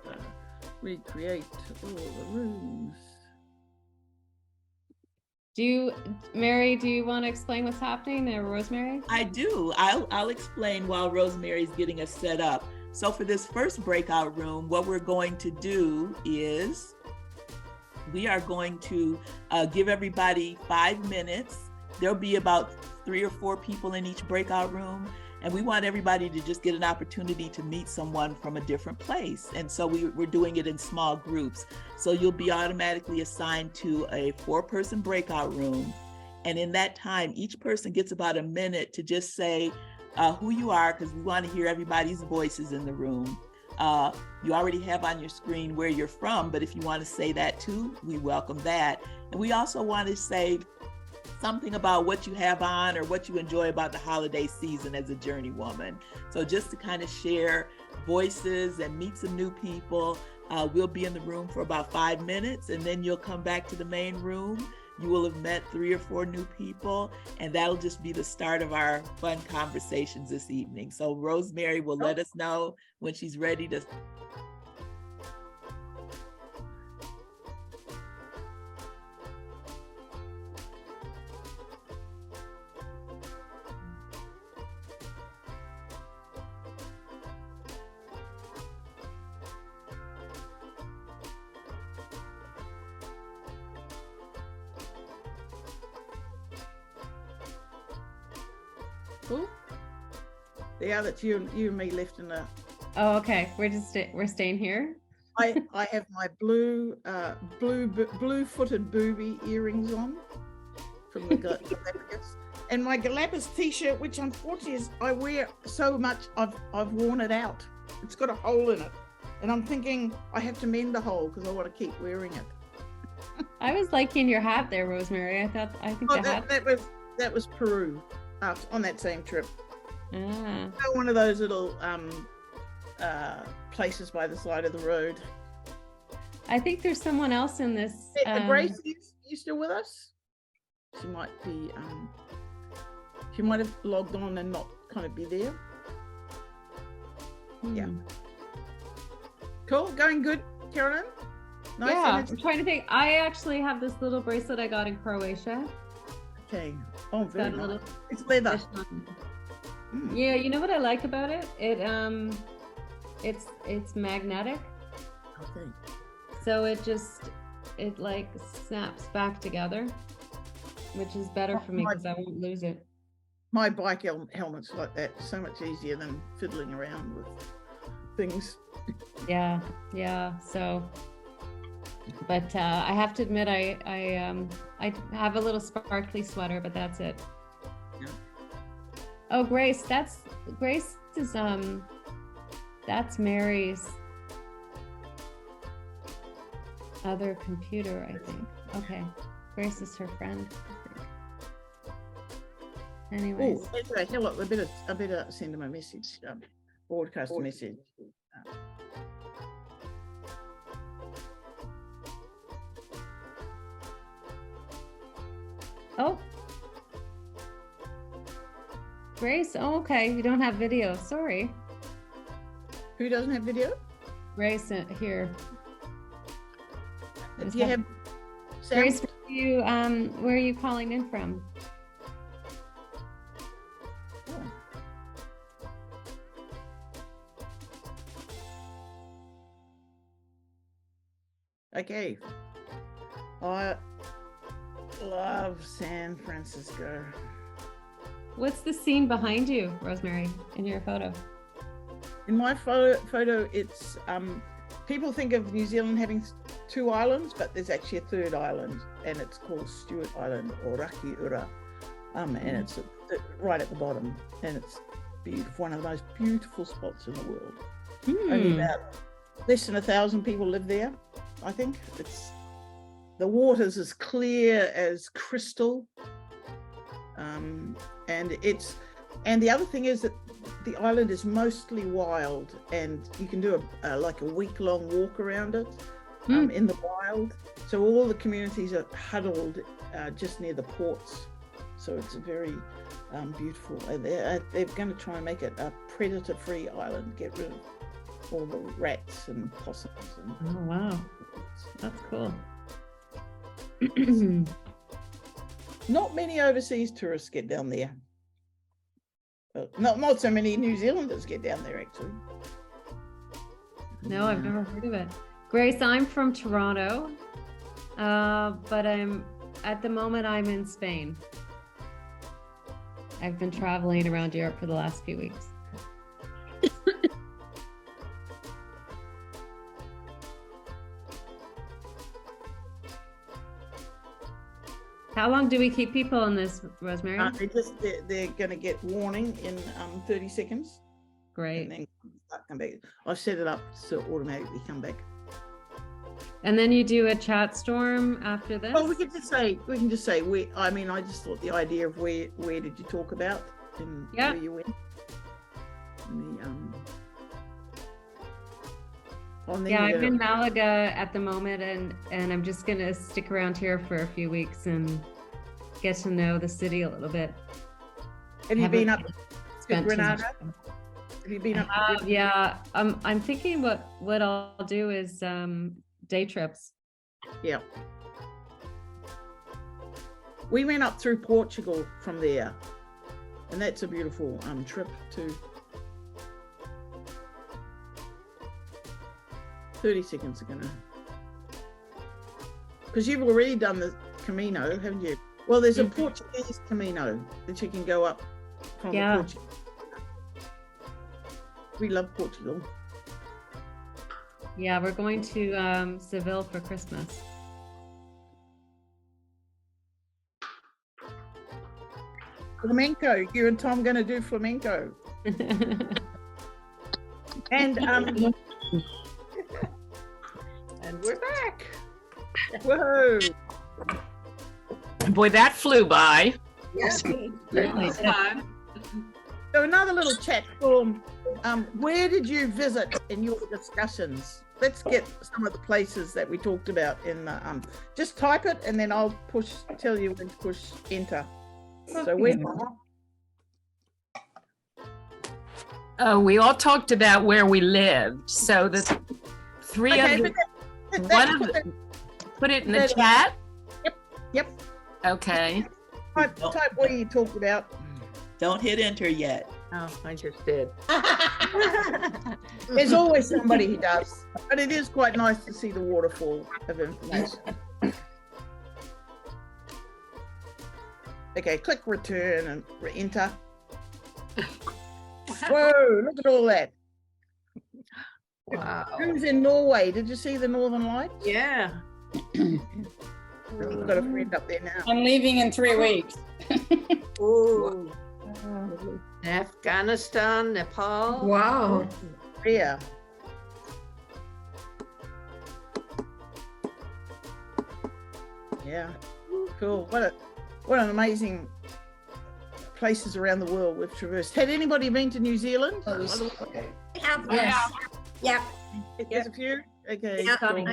recreate all the rooms. Mary, do you want to explain what's happening, or Rosemary? I do. I'll explain while Rosemary's getting us set up. So for this first breakout room, what we're going to do is we are going to give everybody 5 minutes. There'll be about 3 or 4 people in each breakout room. And we want everybody to just get an opportunity to meet someone from a different place. And so we're doing it in small groups. So you'll be automatically assigned to a 4-person breakout room. And in that time, each person gets about a minute to just say who you are, because we want to hear everybody's voices in the room. You already have on your screen where you're from, but if you want to say that too, we welcome that. And we also want to say something about what you have on or what you enjoy about the holiday season as a JourneyWoman. So just to kind of share voices and meet some new people. We'll be in the room for about 5 minutes, and then you'll come back to the main room You will have met 3 or 4 new people, and that'll just be the start of our fun conversations this evening. So Rosemary will let us know when she's ready to. Yeah, that's you and me left in the. Oh, okay. We're staying here. I have my blue footed booby earrings on from the Galapagos, and my Galapagos t-shirt, which unfortunately is I wear so much I've worn it out. It's got a hole in it, and I'm thinking I have to mend the hole because I want to keep wearing it. I was liking your hat there, Rosemary. I think the hat. That was Peru, on that same trip. Ah. One of those little places by the side of the road. I think there's someone else in this. Grace, you still with us? She might be. She might have logged on and not kind of be there. Yeah. Cool. Going good, Carolyn. Nice. Yeah. I'm trying to think. I actually have this little bracelet I got in Croatia. Okay. Oh, very nice. Little it's leather. Yeah, you know what I like about it? It's magnetic. Okay. So it like snaps back together, which is better for me because I won't lose it. My bike helmet's like that. So much easier than fiddling around with things. Yeah. So, but I have to admit, I have a little sparkly sweater, but that's it. Oh, Grace is that's Mary's other computer, I think. Okay, Grace is her friend, I think. Anyways. Oh, hello. I better send him a message, broadcast a message. Oh. Grace, oh, okay. You don't have video. Sorry. Who doesn't have video? Grace here. Do you have Grace, where are you calling in from? Okay. I love San Francisco. What's the scene behind you, Rosemary, in your photo? In my photo, it's people think of New Zealand having 2 islands, but there's actually a 3rd island, and it's called Stewart Island or Rakiura, and it's right at the bottom, and it's beautiful, one of the most beautiful spots in the world. Only about less than 1,000 people live there, I think. The water's as clear as crystal. And the other thing is that the island is mostly wild, and you can do a week-long walk around it in the wild. So all the communities are huddled just near the ports. So it's a very beautiful. They're going to try and make it a predator-free island, get rid of all the rats and possums. Oh wow, that's cool. Not many overseas tourists get down there. Not so many New Zealanders get down there, actually. No, I've never heard of it. Grace, I'm from Toronto, but at the moment I'm in Spain. I've been traveling around Europe for the last few weeks. How long do we keep people on this, Rosemary? They're going to get warning in 30 seconds. Great. And then come back. I've set it up to automatically come back. And then you do a chat storm after this? Well, we can just say where. I mean, I just thought the idea of where did you talk about and where you went. Yeah, I'm in Malaga at the moment, and I'm just gonna stick around here for a few weeks and get to know the city a little bit. Have you been up to Granada? Have you been up? Yeah, I'm thinking what I'll do is day trips. Yeah. We went up through Portugal from there, and that's a beautiful trip too. 30 seconds ago now. Because you've already done the Camino, haven't you? Well, there's a Portuguese Camino that you can go up from Portugal. We love Portugal. Yeah, we're going to Seville for Christmas. Flamenco. You and Tom going to do flamenco. And and we're back. Whoa! Boy, that flew by. Yes. So another little chat storm. Where did you visit in your discussions? Let's get some of the places that we talked about in the just type it and then I'll tell you when to push enter. So we all talked about where we lived. So the three of you, put it in the chat. Yep. Okay. Type what you talked about. Don't hit enter yet. Oh, I just did. There's always somebody who does, but it is quite nice to see the waterfall of information. Okay, click return and enter. Whoa, look at all that. Wow. Who's in Norway? Did you see the Northern Lights? Yeah. We've got a friend up there now. I'm leaving in 3 weeks. Ooh. Afghanistan, Nepal. Wow. Yeah. Yeah. Cool. What an amazing places around the world we've traversed. Had anybody been to New Zealand? Yeah. There's a few. Okay. Yeah. Cool.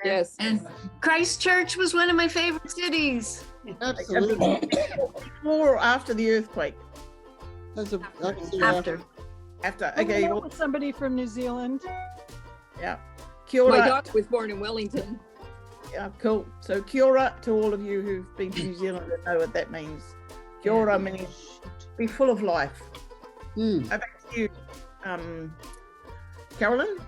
Yes. And Christchurch was one of my favorite cities. Absolutely. Before or after the earthquake? After. After. I Okay. met with somebody from New Zealand. Yeah. Kia ora. My daughter was born in Wellington. Yeah, cool. So kia ora to all of you who've been to New Zealand and know what that means. Kia ora means be full of life. Back to you, Carolyn.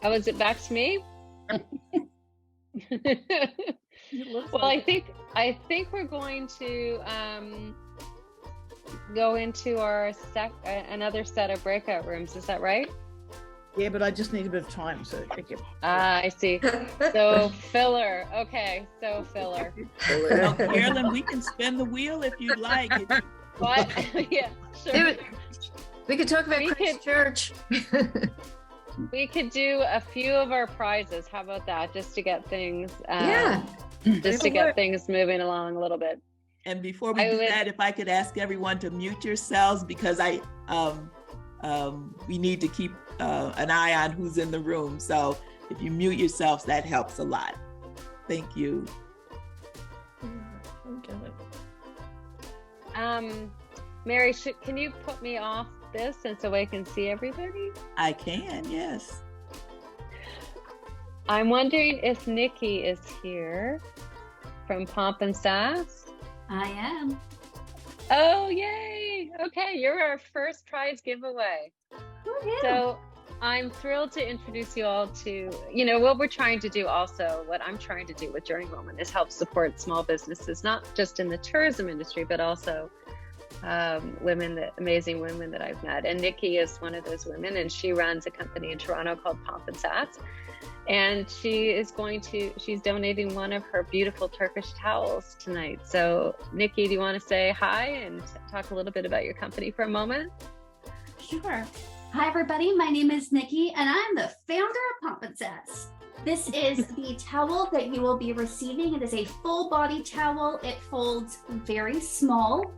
Oh, is it back to me? Well, I think we're going to go into our another set of breakout rooms. Is that right? Yeah, but I just need a bit of time, so thank you. I see. So filler. Okay, so filler. Well, Carolyn, we can spin the wheel if you'd like. What? Yeah, sure. We could talk about Christchurch. We could do a few of our prizes. How about that? Just to get things, things moving along a little bit. And before we do that, if I could ask everyone to mute yourselves, because we need to keep an eye on who's in the room. So if you mute yourselves, that helps a lot. Thank you. Mary, can you put me off this and so I can see everybody? I can, yes. I'm wondering if Nikki is here from Pomp and Sass. I am. Oh, yay! Okay, you're our first prize giveaway. So I'm thrilled to introduce you all to, what we're trying to do also, what I'm trying to do with JourneyWoman is help support small businesses, not just in the tourism industry, but also amazing women that I've met. And Nikki is one of those women, and she runs a company in Toronto called Pomp and Sass. And she's donating one of her beautiful Turkish towels tonight. So Nikki, do you want to say hi and talk a little bit about your company for a moment? Sure. Hi, everybody. My name is Nikki, and I'm the founder of Pomp and Sass. This is the towel that you will be receiving. It is a full body towel. It folds very small.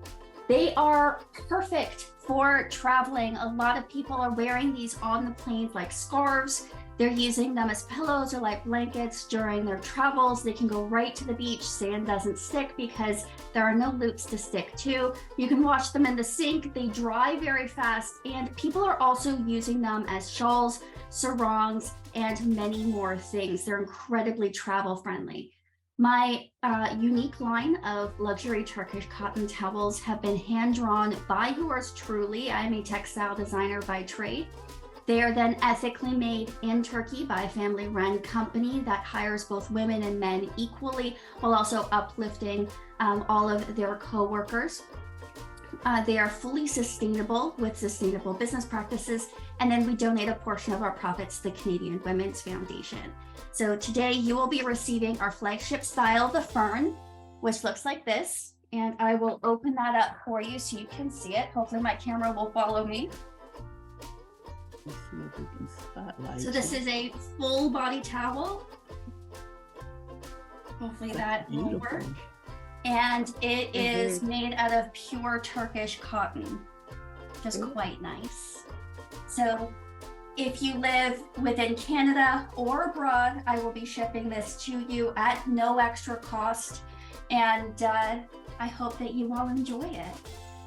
They are perfect for traveling. A lot of people are wearing these on the planes like scarves. They're using them as pillows or like blankets during their travels. They can go right to the beach. Sand doesn't stick because there are no loops to stick to. You can wash them in the sink. They dry very fast. And people are also using them as shawls, sarongs, and many more things. They're incredibly travel friendly. My unique line of luxury Turkish cotton towels have been hand drawn by yours truly. I'm a textile designer by trade. They are then ethically made in Turkey by a family-run company that hires both women and men equally, while also uplifting all of their co-workers. They are fully sustainable with sustainable business practices, and then we donate a portion of our profits to the Canadian Women's Foundation. So today you will be receiving our flagship style, the Fern, which looks like this, and I will open that up for you so you can see it. Hopefully my camera will follow me. Let's see if we can spotlight. So this is a full body towel. Hopefully that will work. And it is made out of pure Turkish cotton. Just quite nice. So if you live within Canada or abroad, I will be shipping this to you at no extra cost. And I hope that you all enjoy it.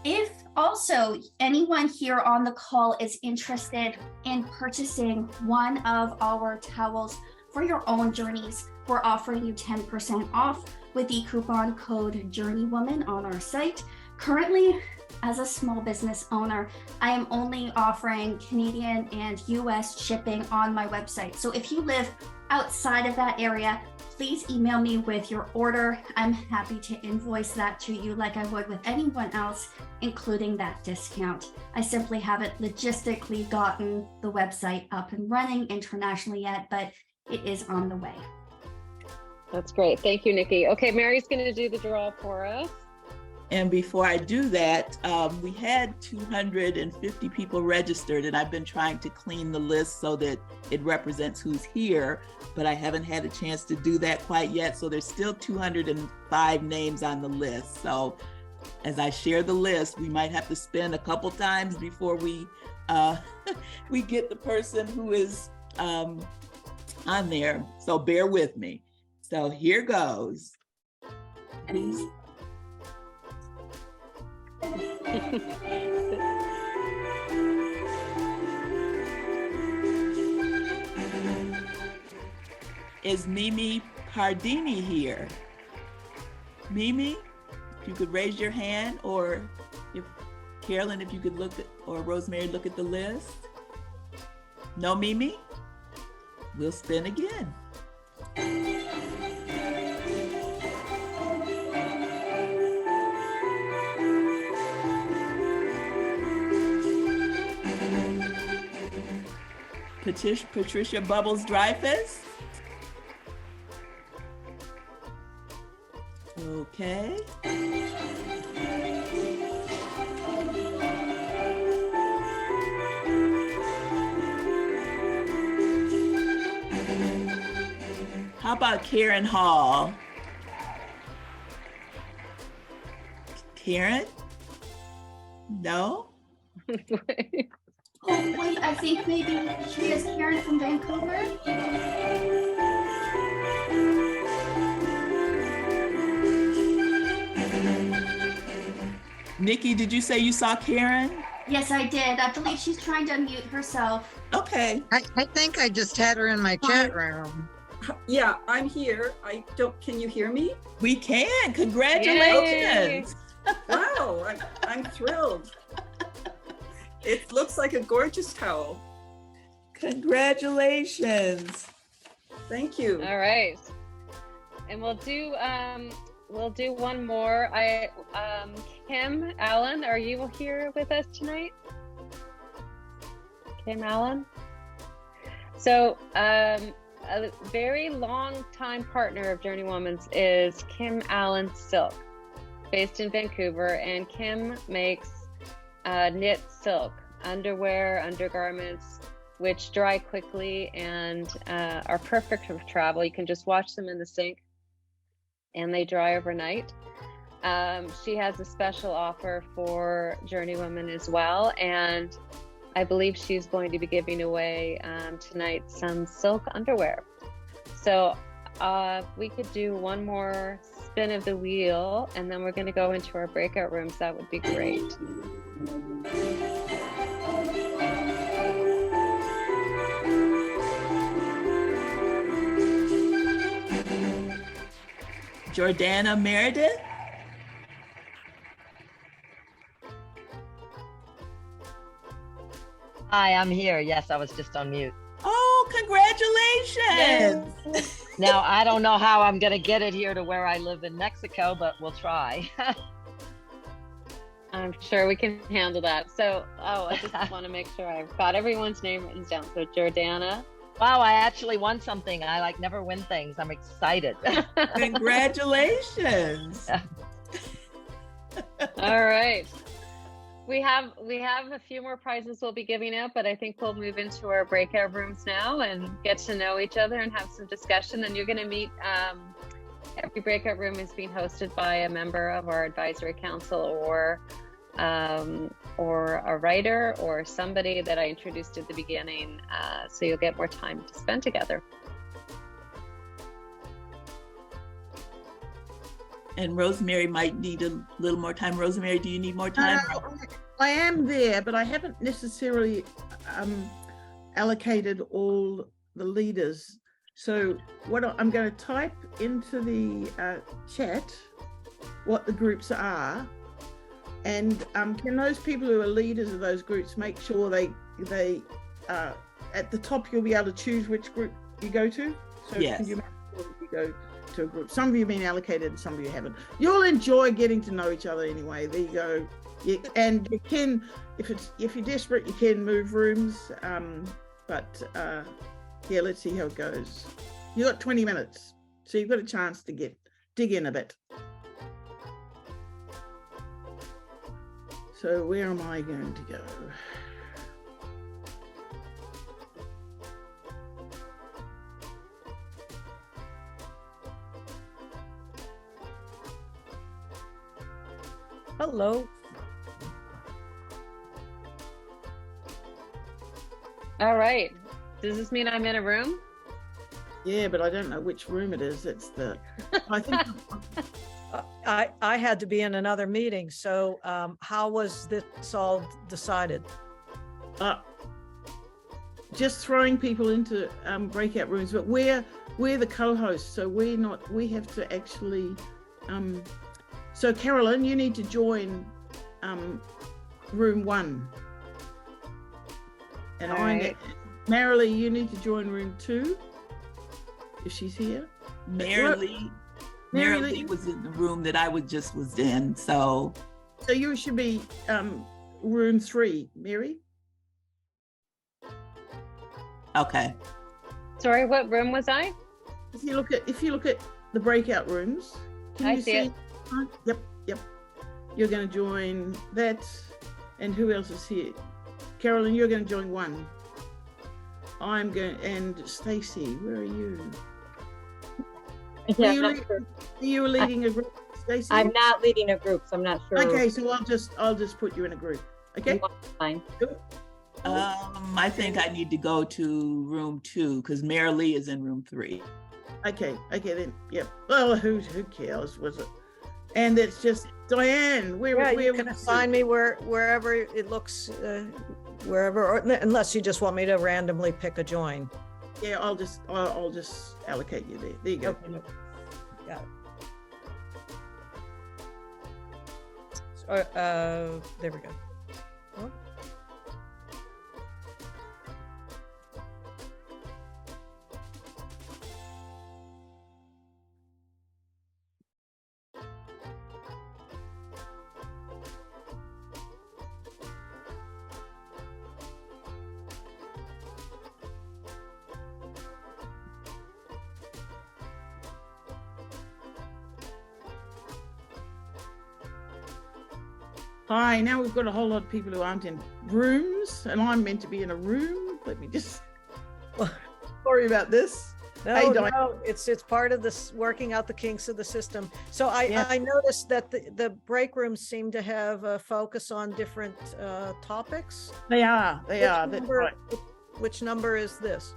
If also anyone here on the call is interested in purchasing one of our towels for your own journeys, we're offering you 10% off with the coupon code JourneyWoman on our site. Currently, as a small business owner, I am only offering Canadian and US shipping on my website. So if you live outside of that area, please email me with your order. I'm happy to invoice that to you like I would with anyone else, including that discount. I simply haven't logistically gotten the website up and running internationally yet, but it is on the way. That's great. Thank you, Nikki. Okay, Mary's going to do the draw for us. And before I do that, we had 250 people registered, and I've been trying to clean the list so that it represents who's here, but I haven't had a chance to do that quite yet. So there's still 205 names on the list. So as I share the list, we might have to spend a couple times before we we get the person who is on there. So bear with me. So here goes. Please. Is Mimi Pardini here? Mimi, if you could raise your hand, or if Carolyn, if you could look at, or Rosemary, look at the list. No, Mimi? We'll spin again. Patricia Bubbles Dreyfus. Okay. How about Karen Hall? Karen? No? Oh, wait, I think maybe she is Karen from Vancouver. Nikki, did you say you saw Karen? Yes, I did. I believe she's trying to unmute herself. Okay. I think I just had her in my chat room. Yeah, I'm here. Can you hear me? We can. Congratulations. Wow, I'm thrilled. It looks like a gorgeous towel. Congratulations. Thank you. All right. And we'll do one more. Kim Allen, are you here with us tonight? Kim Allen? So a very long time partner of JourneyWoman's is Kim Allen Silk, based in Vancouver, and Kim makes knit silk underwear, undergarments, which dry quickly and are perfect for travel. You can just wash them in the sink and they dry overnight. She has a special offer for JourneyWoman as well, and I believe she's going to be giving away tonight some silk underwear. So we could do one more spin of the wheel, and then we're going to go into our breakout rooms. That would be great. Jordana Meredith. Hi, I'm here. Yes, I was just on mute. Oh, congratulations. Now, I don't know how I'm going to get it here to where I live in Mexico, but we'll try. I'm sure we can handle that. So, I just want to make sure I've got everyone's name written down. So, Jordana. Wow, I actually won something. I never win things. I'm excited. Congratulations. All right. We have a few more prizes we'll be giving out, but I think we'll move into our breakout rooms now and get to know each other and have some discussion. And you're going to meet, every breakout room is being hosted by a member of our advisory council or a writer or somebody that I introduced at the beginning. So you'll get more time to spend together. And Rosemary might need a little more time. Rosemary, do you need more time? I am there, but I haven't necessarily allocated all the leaders. So what I'm going to type into the chat what the groups are, and can those people who are leaders of those groups make sure they at the top you'll be able to choose which group you go to. So yes. Can you make sure you go to a group? Some of you have been allocated and some of you haven't. You'll enjoy getting to know each other anyway. There you go. And you can, if you're desperate, you can move rooms. Yeah, let's see how it goes. You got 20 minutes, so you've got a chance to dig in a bit. So where am I going to go? Hello. All right. Does this mean I'm in a room? Yeah, but I don't know which room it is. It's the, I think. I had to be in another meeting. So how was this all decided? Just throwing people into breakout rooms, but we're the co-hosts, so we have to actually, so Carolyn, you need to join room 1. And Marilee, you need to join room 2, if she's here. Marilee was in the room that I was in, so. So you should be room 3, Mary. Okay. Sorry, what room was I? If you look at the breakout rooms, can you see it? Yep. You're going to join that, and who else is here? Carolyn, you're going to join 1. And Stacy, where are you? Yeah, are you leading a group, Stacy? I'm not leading a group, so I'm not sure. Okay, so I'll just put you in a group. Okay. Fine. I think I need to go to room 2 because Marilee is in room 3. Okay then. Yep. Well, who cares? Was it? And it's just Diane. You can assign me wherever it looks, or unless you just want me to randomly pick a join. Yeah, I'll just allocate you there. There you go. Okay. Got it. So, there we go. Oh. Hi, now we've got a whole lot of people who aren't in rooms, and I'm meant to be in a room. Let me just, sorry about this. No, Diane. no, it's part of this working out the kinks of the system. So Yeah. I noticed that the break rooms seem to have a focus on different topics. They are. They Which are. That's number- right. Which number is this?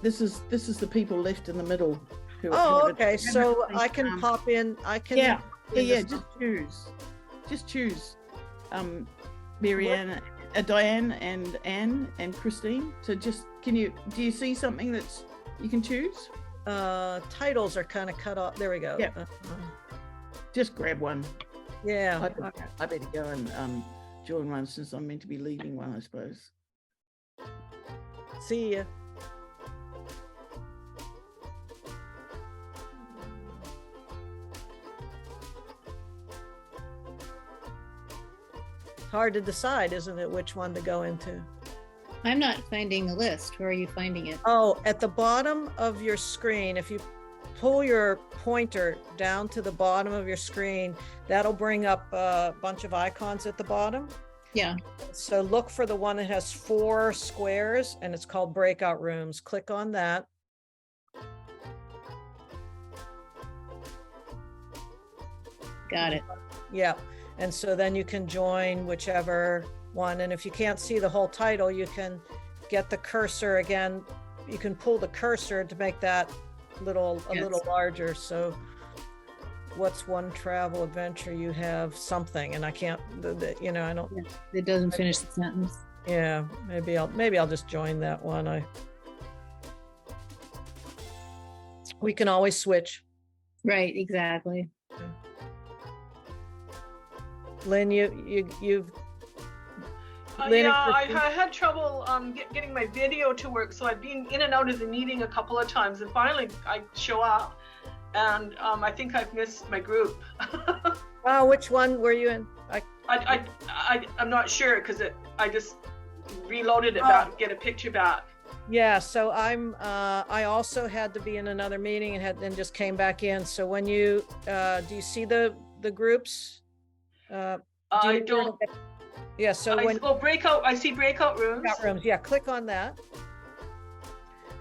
This is the people left in the middle. Who Oh, have- okay. So I can um, pop in. I can. Yeah. in this- Just choose. Marianne, Diane, and Anne, and Christine. So just do you see something that's you can choose? Titles are kind of cut off. There we go. Yeah. Just grab one. Yeah. I better go and join one since I'm meant to be leading one, I suppose. See ya. Hard to decide, isn't it, which one to go into? I'm not finding the list. Where are you finding it? Oh, at the bottom of your screen, if you pull your pointer down to the bottom of your screen, that'll bring up a bunch of icons at the bottom. Yeah. So look for the one that has 4 squares and it's called breakout rooms. Click on that. Got it. Yeah. And so then you can join whichever one. And if you can't see the whole title, you can get the cursor again. You can pull the cursor to make that a little larger. So what's one travel adventure you have something, and I can't, I don't. It doesn't finish the sentence. Yeah, maybe I'll just join that one. We can always switch. Right, exactly. Lynn, you've. Yeah, I had trouble getting my video to work, so I've been in and out of the meeting a couple of times, and finally I show up, and I think I've missed my group. Oh, which one were you in? I'm not sure because I just reloaded it back to get a picture back. Yeah, so I also had to be in another meeting and just came back in. So when you do you see the groups? I don't. Yeah, so breakout. I see breakout rooms. Breakout rooms. Yeah, click on that.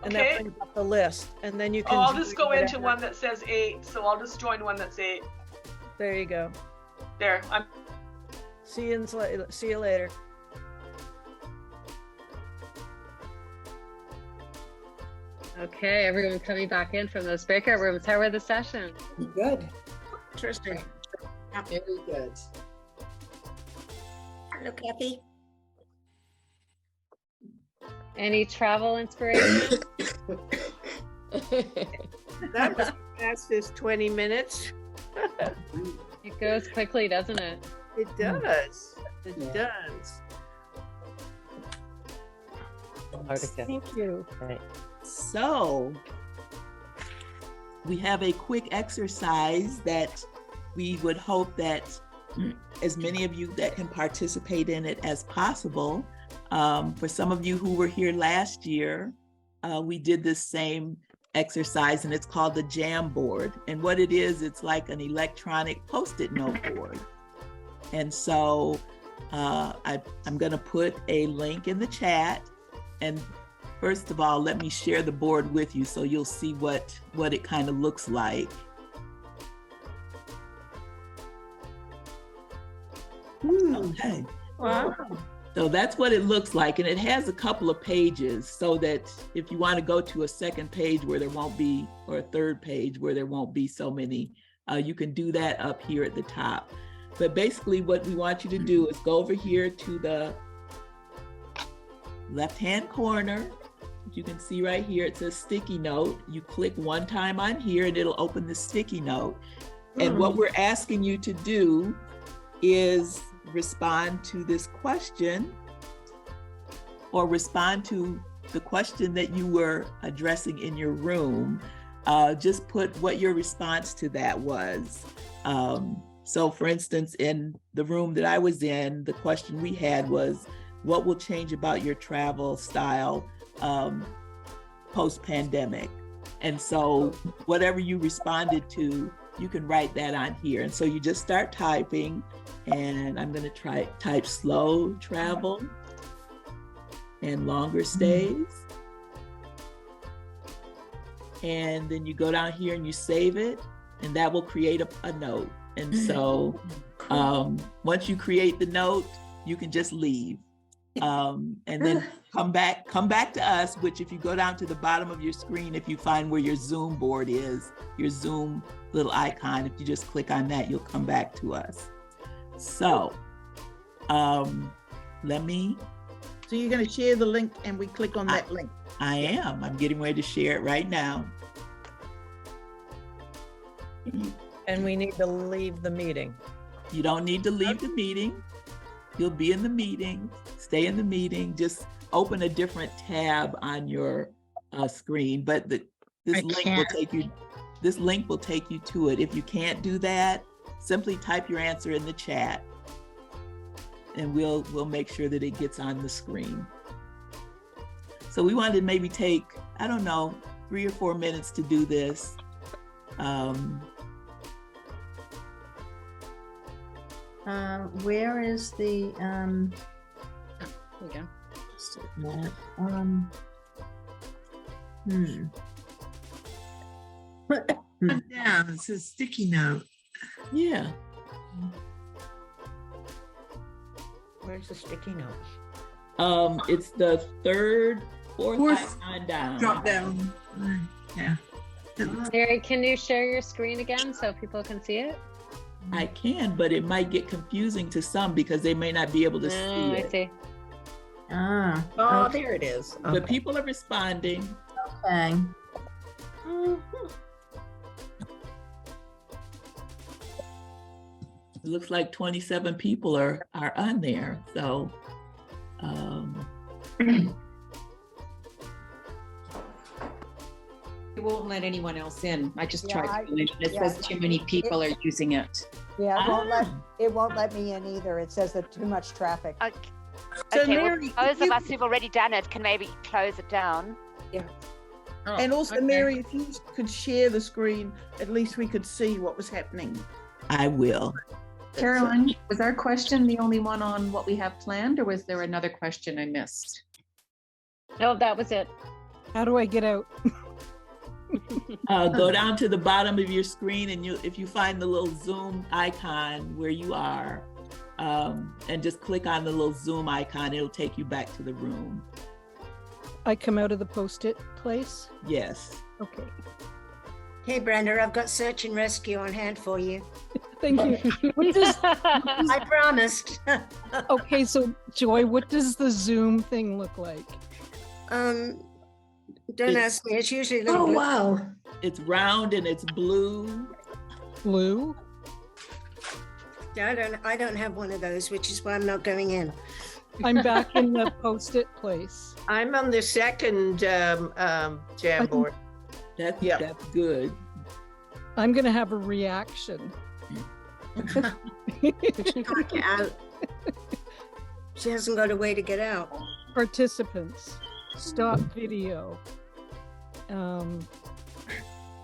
And Okay. that brings up the list, and then you can. I'll just go into whatever. one that says 8. So I'll just join one that's 8. There you go. There. See you later. Okay, everyone coming back in from those breakout rooms. How were the sessions? Good. Interesting. Very good. Hello, Kathy. Any travel inspiration? That was past this 20 minutes. It goes quickly, doesn't it? It does. It does. Thank you. So we have a quick exercise that we would hope that as many of you that can participate in it as possible. For some of you who were here last year, we did this same exercise, and it's called the Jam Board. And what it is, it's like an electronic Post-it note board. And so I'm going to put a link in the chat. And first of all, let me share the board with you so you'll see what it kind of looks like. Okay. Wow. So that's what it looks like. And it has a couple of pages so that if you want to go to a second page where there won't be, or a third page where there won't be so many, you can do that up here at the top. But basically what we want you to do is go over here to the left-hand corner. You can see right here, it says sticky note. You click one time on here and it'll open the sticky note. And what we're asking you to do is respond to this question, or respond to the question that you were addressing in your room. Just put what your response to that was. So for instance, in the room that I was in, the question we had was, what will change about your travel style post-pandemic? And so whatever you responded to, you can write that on here. And so you just start typing, and I'm going to type slow travel and longer stays. and then you go down here and you save it, and that will create a note. And so once you create the note, you can just leave. And then come back to us, which if you go down to the bottom of your screen, if you find where your Zoom board is, your Zoom little icon, if you just click on that, you'll come back to us. So So you're going to share the link and we click on that link? I am. I'm getting ready to share it right now. And we need to leave the meeting. You don't need to leave the meeting. You'll be in the meeting, stay in the meeting, just open a different tab on your screen, but this link will take you to it. If you can't do that, simply type your answer in the chat and we'll make sure that it gets on the screen. So we wanted to maybe take, I don't know, 3 or 4 minutes to do this. Where is the There we go. Down, it says sticky note. Yeah. Where's the sticky note? It's the fourth icon down. Drop down. Yeah. Mary, can you share your screen again so people can see it? I can, but it might get confusing to some because they may not be able to see it. I see. Oh, there it is. Okay. But people are responding. Okay. It looks like 27 people are on there. So It won't let anyone else in. I just tried to. It says too many people are using it. Yeah, it won't let me in either. It says that too much traffic. So Okay, Mary, well, those of us who've already done it can maybe close it down. Yeah. And also, Mary, if you could share the screen, at least we could see what was happening. I will. Carolyn, was our question the only one on what we have planned, or was there another question I missed? No, that was it. How do I get out? Go down to the bottom of your screen, and if you find the little Zoom icon where you are, and just click on the little Zoom icon, it'll take you back to the room. I come out of the post-it place? Yes. Okay. Hey, Brenda, I've got search and rescue on hand for you. Thank you. I promised. Okay, so Joy, what does the Zoom thing look like? Don't ask me. It's usually a little blue. Wow. It's round and it's blue. Blue? I don't have one of those, which is why I'm not going in. I'm back in the post-it place. I'm on the second jam board. That's good. I'm gonna have a reaction. Can't get out. She hasn't got a way to get out. Participants, stop video.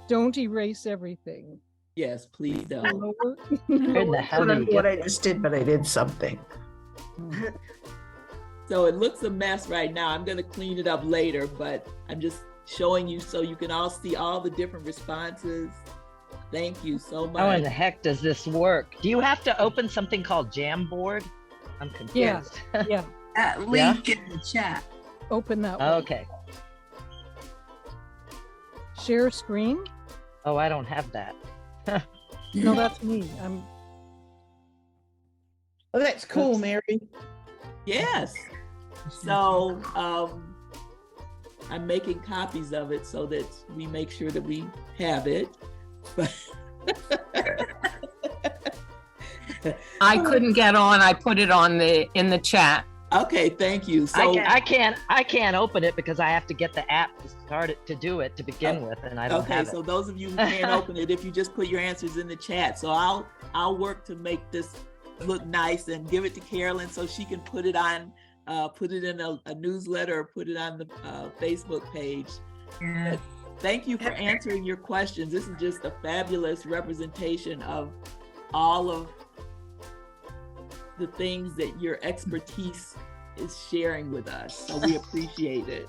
Don't erase everything. Yes, please don't. What I just did, but I did something. So it looks a mess right now. I'm going to clean it up later, but I'm just showing you so you can all see all the different responses. Thank you so much. How in the heck does this work? Do you have to open something called Jamboard? I'm confused. Yeah. That link in the chat. Open that one. Okay. Share screen? Oh, I don't have that. No, that's me. Oh, that's cool, Mary. Yes. So I'm making copies of it so that we make sure that we have it. I couldn't get on. I put it in the chat. Okay, thank you. So I can't open it because I have to get the app to start it to do it to begin with, and I don't have it. So those of you who can't open it, if you just put your answers in the chat. So I'll work to make this look nice and give it to Carolyn so she can put it on, put it in a newsletter or put it on the Facebook page. Yeah. Thank you for answering your questions. This is just a fabulous representation of all of the things that your expertise is sharing with us. So we appreciate it.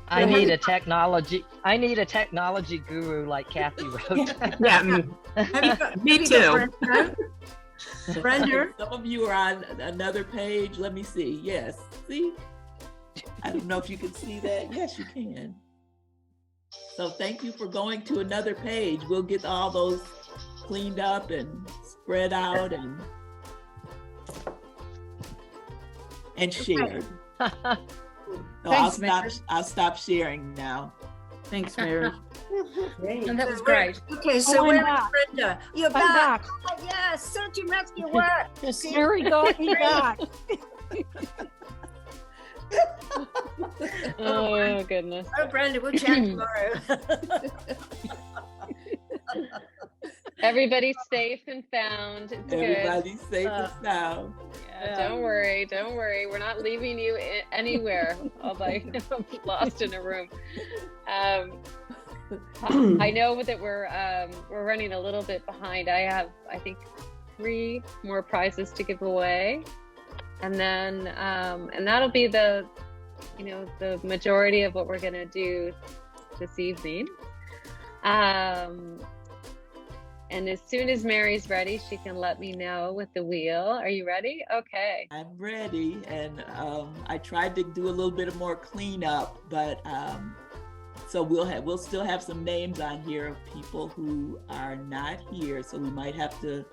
I need a technology guru like Kathy wrote. Yeah, me too. Brenda? Some of you are on another page. Let me see. Yes. See? I don't know if you can see that. Yes, you can. So thank you for going to another page. We'll get all those cleaned up and spread out and shared. So Thanks, I'll stop sharing now. Thanks, Mary. And that was great. Okay, so I'm where's back. Brenda? You're I'm back. back. Oh, yes, search and rescue work. Mary got me back. Oh goodness. Oh, Brenda, we'll chat tomorrow. Everybody's safe and found. It's Everybody's good. safe and sound. Yeah, don't worry. We're not leaving you anywhere, although I'm lost in a room. I know that we're running a little bit behind. I have, I think, 3 more prizes to give away, and then and that'll be the majority of what we're going to do this evening. And as soon as Mary's ready, she can let me know with the wheel. Are you ready? Okay. I'm ready, and I tried to do a little bit of more cleanup, but so we'll still have some names on here of people who are not here, so we might have to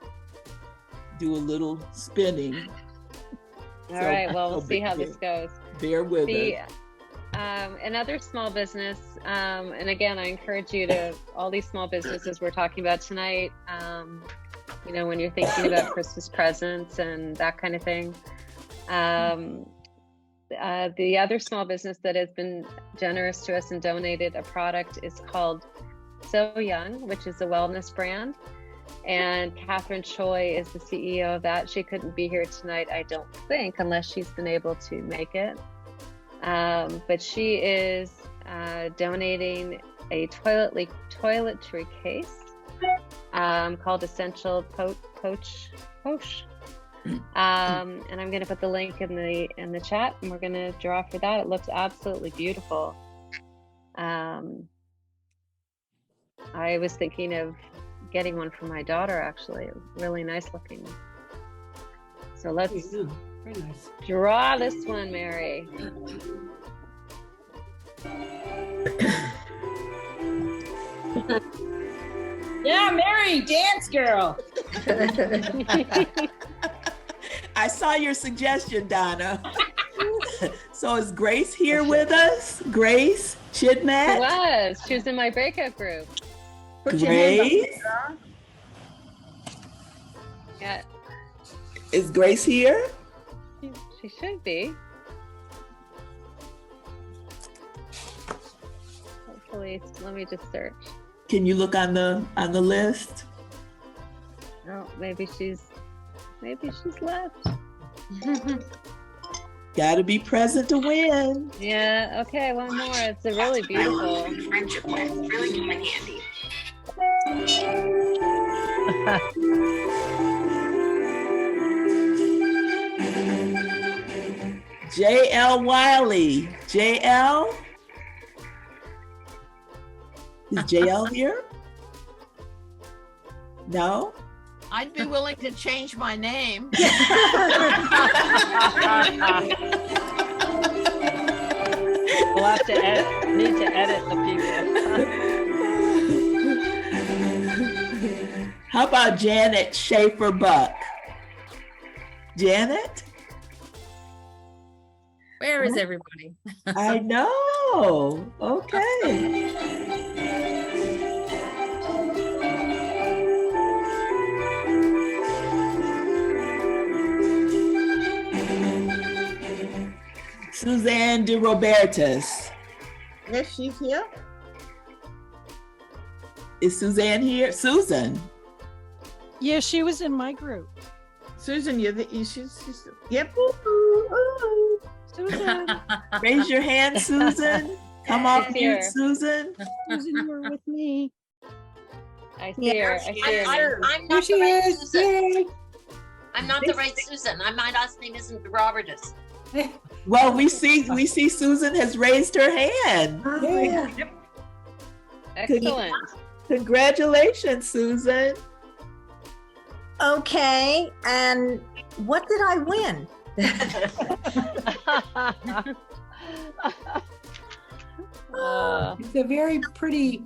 do a little spinning. All right. Well, we'll see how this goes. Bear with us. Another small business, and again, I encourage you to, all these small businesses we're talking about tonight, when you're thinking about Christmas presents and that kind of thing. The other small business that has been generous to us and donated a product is called So Young, which is a wellness brand. And Catherine Choi is the CEO of that. She couldn't be here tonight, I don't think, unless she's been able to make it. But she is donating a toiletry case called Essential Poach. And I'm going to put the link in the chat, and we're going to draw for that. It looks absolutely beautiful. I was thinking of getting one for my daughter, actually. Really nice looking. So let's Very nice. draw this one, Mary. Yeah, Mary, dance girl. I saw your suggestion, Donna. So is Grace here with us? Grace Chidmat? She was in my breakout group. Grace? Yeah, Is Grace here? she should be. Hopefully, let me just search. Can you look on the list? Oh, maybe she's left. Gotta be present to win. Yeah, okay, one more. It's a really beautiful. Friendship with really come in handy. JL Wiley. JL? Is JL here? No? I'd be willing to change my name. We'll have to need to edit the people. How about Janet Schaefer Buck? Janet? Where is everybody? I know. Okay. Suzanne de Robertus. Yes, she's here. Is Suzanne here? Susan. Yeah, she was in my group. Susan, she's yep. Susan. Raise your hand, Susan. Come off mute, Susan. Susan, you were with me. I see her. I see her. I'm not the right Susan. I'm not the right Susan. My last name isn't Robertus. Well, we see Susan has raised her hand. Yeah. Excellent. Congratulations, Susan. Okay, and what did I win? It's a very pretty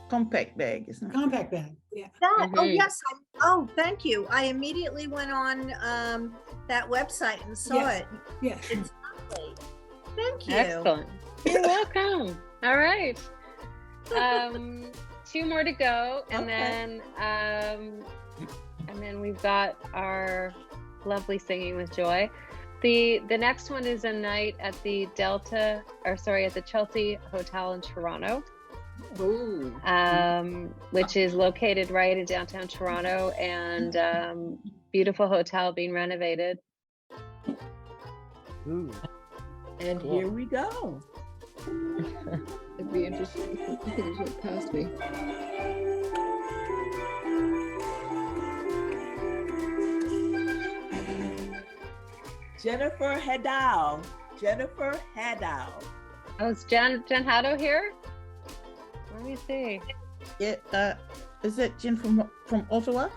compact bag, isn't it? Compact bag. Yeah. Oh yes. Thank you. I immediately went on that website and saw it. Yes. It's lovely. Thank you. Excellent. You're welcome. All right. 2 more to go, and then we've got our lovely Singing with Joy. The next one is a night at the at the Chelsea Hotel in Toronto. Ooh. Which is located right in downtown Toronto, and beautiful hotel being renovated. Ooh. And here we go. It'd be interesting if things went past me. Jennifer Hadow. Oh, is Jen Haddo here? Let me see. Yeah, is that Jen from Ottawa?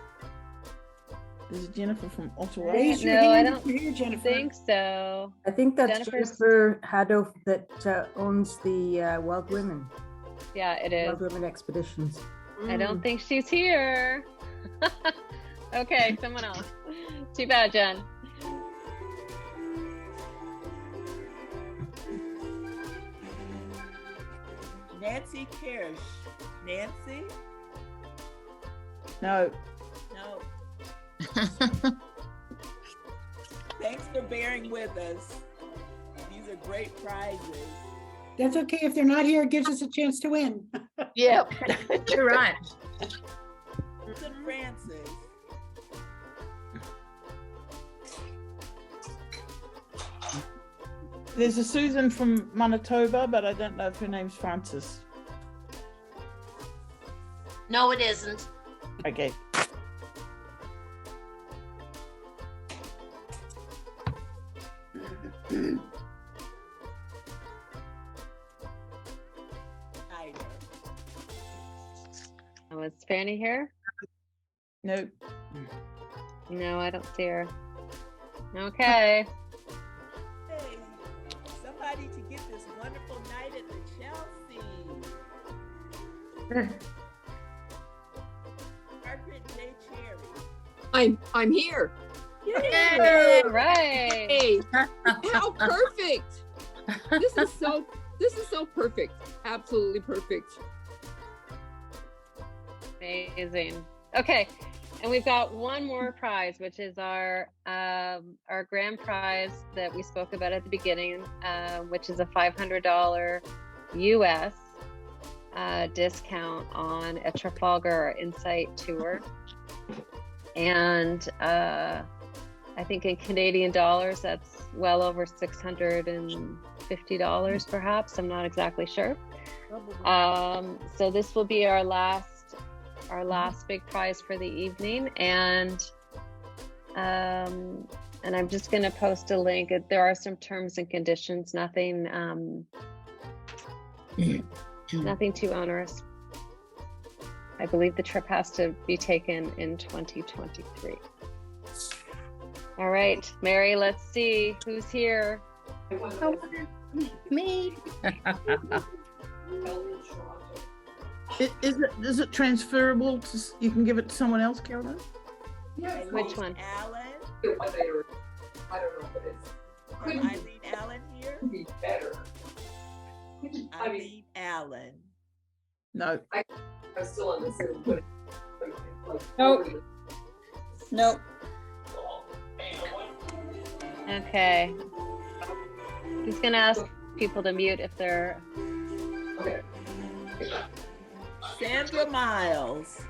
Is it Jennifer from Ottawa? No, I don't think so. I think that's Jennifer's- Jennifer Haddo that owns the Wild Women. Yeah, it is. Wild Women Expeditions. I don't think she's here. Okay, someone else. Too bad, Jen. Nancy Kirsch. Nancy? No. Thanks for bearing with us. These are great prizes. That's okay. If they're not here, it gives us a chance to win. Yep, you're right. Susan Francis. There's a Susan from Manitoba, but I don't know if her name's Francis. No, it isn't. Okay. Oh, is Fanny here? No. No, I don't see her. Okay. Hey, somebody to get this wonderful night at the Chelsea. Margaret J. Cherry. I'm here. Yay! Right. Hey, how perfect. This is so perfect. Absolutely perfect. Amazing. Okay, and we've got one more prize, which is our grand prize that we spoke about at the beginning, which is a $500 US discount on a Trafalgar Insight tour. And I think in Canadian dollars, that's well over $650 perhaps. I'm not exactly sure. So this will be our last big prize for the evening, and I'm just going to post a link. There are some terms and conditions, nothing too onerous. I believe the trip has to be taken in 2023. All right, Mary, let's see who's here. Me. Is it transferable to, you can give it to someone else, Carolyn? Which one? Alan. I don't know what it is. Eileen Allen here. Could be better. Eileen Allen. No. I'm still on the Zoom, but Nope. Nope. Okay. He's going to ask people to mute if they're... Okay. Sandra Miles.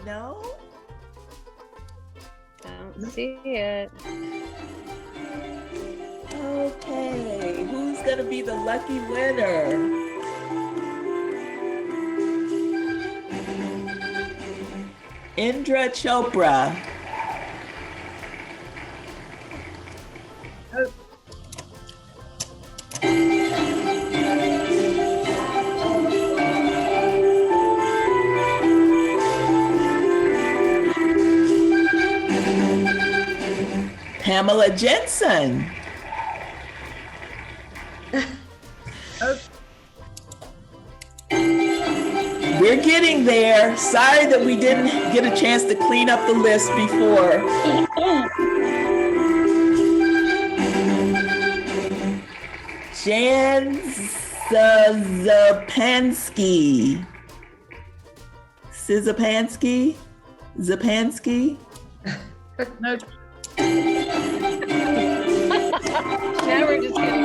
No? Don't see it. Okay, who's gonna be the lucky winner? Indra Chopra. Pamela Jensen. We're getting there. Sorry that we didn't get a chance to clean up the list before. Jan Zapansky. Zapansky? Zapansky? No. Now we're just getting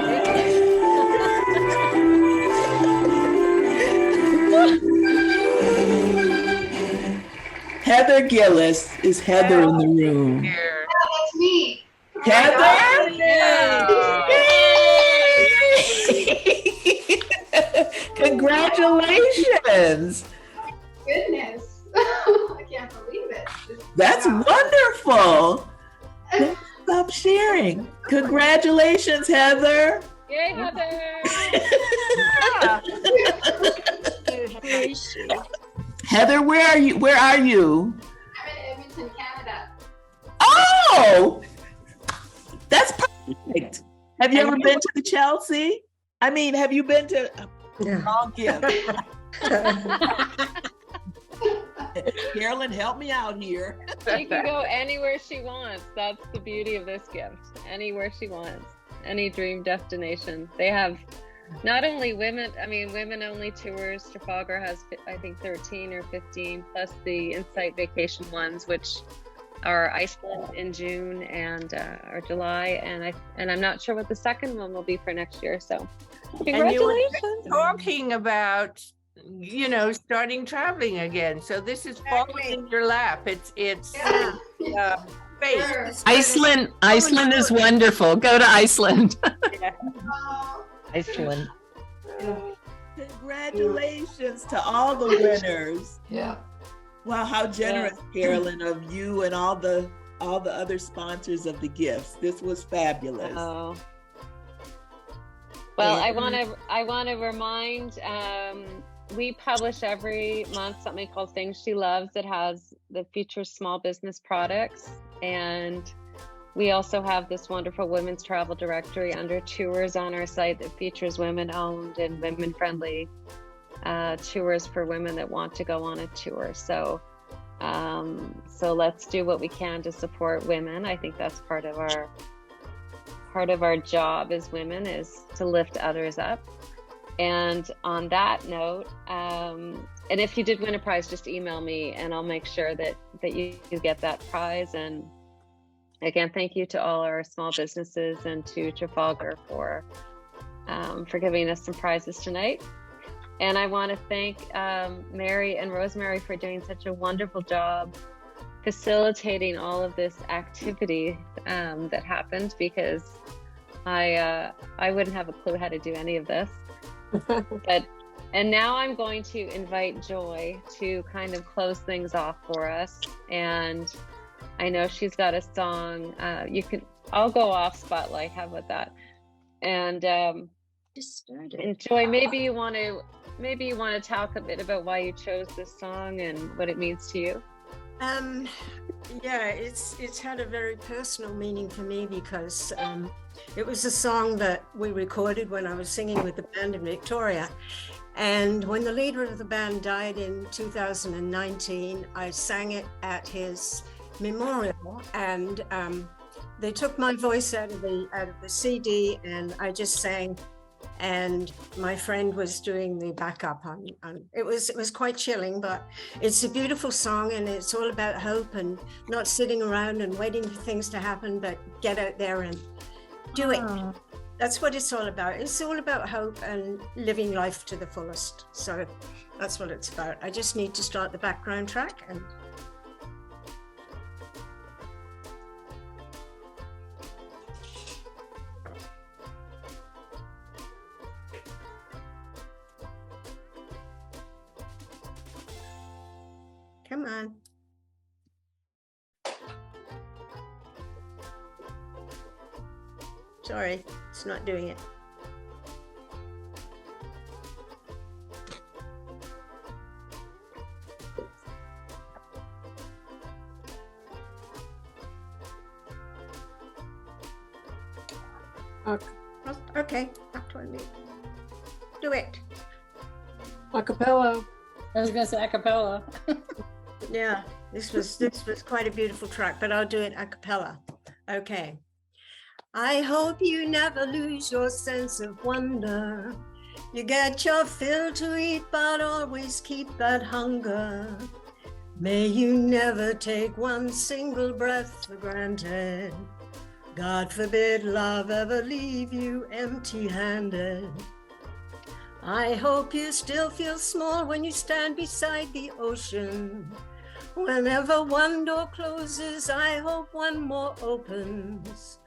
Heather Gillis. Is Heather in the room? Yeah, that's me. Heather? Yay! Congratulations. Goodness. I can't believe it. That's wonderful. Stop sharing. Congratulations, Heather. Yay, Heather! Heather, where are you? Where are you? I'm in Edmonton, Canada. Oh, that's perfect. Have you ever been to the Chelsea? I mean, have you been to wrong gift? Carolyn, help me out here. She can go anywhere she wants. That's the beauty of this gift. Anywhere she wants. Any dream destination. They have not only women only tours. Trafalgar has, I think, 13 or 15, plus the Insight Vacation ones, which are Iceland in June and or July, and I'm not sure what the second one will be for next year. So, congratulations! And you were talking about, you know, starting traveling again. So this is falling in your lap. It's fate. Iceland is wonderful. Go to Iceland. Iceland. Congratulations to all the winners. Yeah. Wow, how generous, Carolyn, of you and all the other sponsors of the gifts. This was fabulous. Oh. Well, I want to remind. We publish every month something called Things She Loves that features small business products, and we also have this wonderful women's travel directory under tours on our site that features women-owned and women-friendly tours for women that want to go on a tour. So let's do what we can to support women. I think that's part of our job as women, is to lift others up. And on that note, and if you did win a prize, just email me and I'll make sure that you get that prize. And again, thank you to all our small businesses and to Trafalgar for giving us some prizes tonight. And I want to thank Mary and Rosemary for doing such a wonderful job facilitating all of this activity that happened, because I wouldn't have a clue how to do any of this. And now I'm going to invite Joy to kind of close things off for us. And I know she's got a song. I'll go off spotlight. How about that? And just started. And Joy, maybe you want to talk a bit about why you chose this song and what it means to you. Yeah, it's had a very personal meaning for me, because it was a song that we recorded when I was singing with the band in Victoria. And when the leader of the band died in 2019, I sang it at his memorial, and they took my voice out of the CD, and I just sang, and my friend was doing the backup on it was quite chilling, but it's a beautiful song, and it's all about hope and not sitting around and waiting for things to happen, but get out there and do it. That's what it's all about. It's all about hope and living life to the fullest. So that's what it's about. I just need to start the background track and come on. Sorry, it's not doing it. Okay, back to me. Do it. Acapella. I was gonna say acapella. Yeah, this was quite a beautiful track, but I'll do it a cappella. Okay. I hope you never lose your sense of wonder. You get your fill to eat, but always keep that hunger. May you never take one single breath for granted. God forbid love ever leave you empty-handed. I hope you still feel small when you stand beside the ocean. Whenever one door closes, I hope one more opens.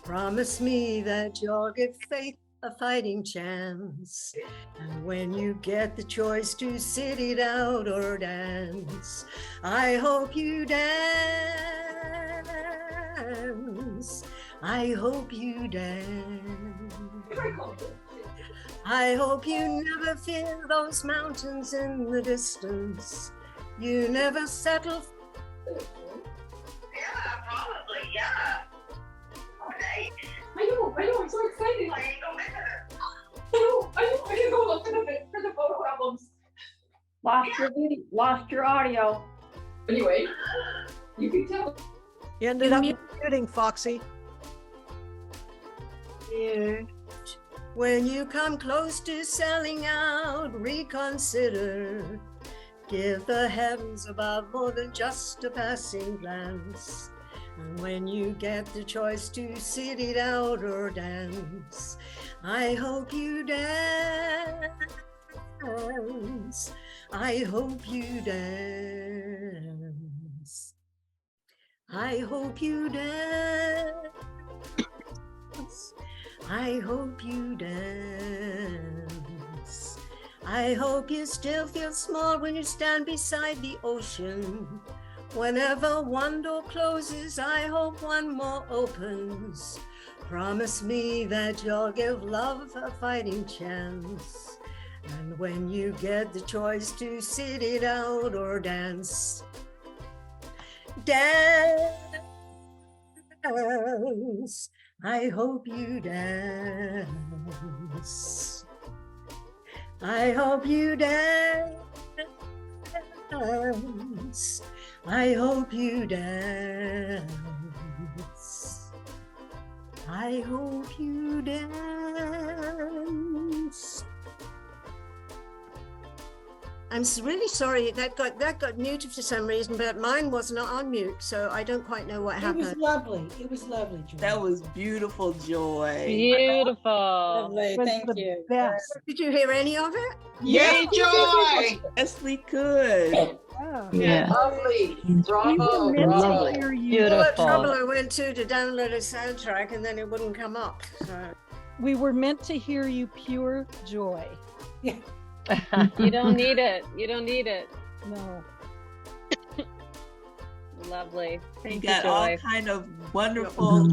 Promise me that you'll give faith a fighting chance. And when you get the choice to sit it out or dance, I hope you dance. I hope you dance. I hope you never fear those mountains in the distance. You never settle. Yeah, probably, yeah. Okay. I know, I'm so excited. I can go look for the photo albums. Lost your audio. Anyway, you can tell. You ended up muting, Foxy. Yeah. When you come close to selling out, reconsider. Give the heavens above more than just a passing glance. And when you get the choice to sit it out or dance, I hope you dance. I hope you dance. I hope you dance. I hope you dance. I hope you still feel small when you stand beside the ocean. Whenever one door closes, I hope one more opens. Promise me that you'll give love a fighting chance. And when you get the choice to sit it out or dance, dance. I hope you dance. I hope you dance. I hope you dance. I hope you dance. I'm really sorry that got muted for some reason, but mine was not on mute, so I don't quite know what happened. It was lovely. It was lovely, Joy. That was beautiful, Joy. Beautiful. Lovely. Thank you. Best. Did you hear any of it? Yay, Joy! Yes, we could. Yeah. Lovely. We were meant to hear you. All that trouble I went to download a soundtrack and then it wouldn't come up. So. We were meant to hear you pure joy. Yeah. You don't need it. You don't need it. No. Lovely. Thank We you, got Joy. all kind of wonderful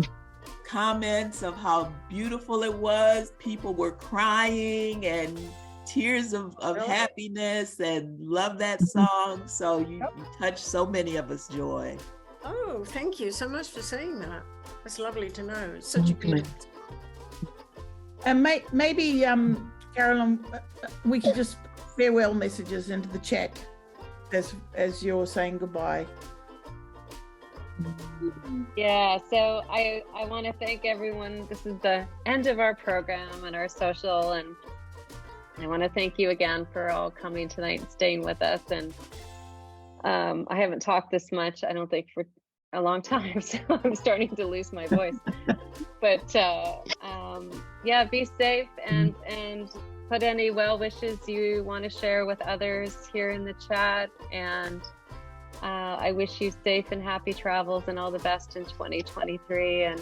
comments of how beautiful it was. People were crying and tears of happiness and love that song. So you touched so many of us, Joy. Oh, thank you so much for saying that. That's lovely to know. It's such a good. And maybe, Carolyn, we could just farewell messages into the chat as you're saying goodbye. Yeah, so I want to thank everyone. This is the end of our program and our social, and I want to thank you again for all coming tonight and staying with us. And I haven't talked this much, I don't think, for a long time, so I'm starting to lose my voice. But yeah, be safe and put any well wishes you want to share with others here in the chat. And I wish you safe and happy travels and all the best in 2023, and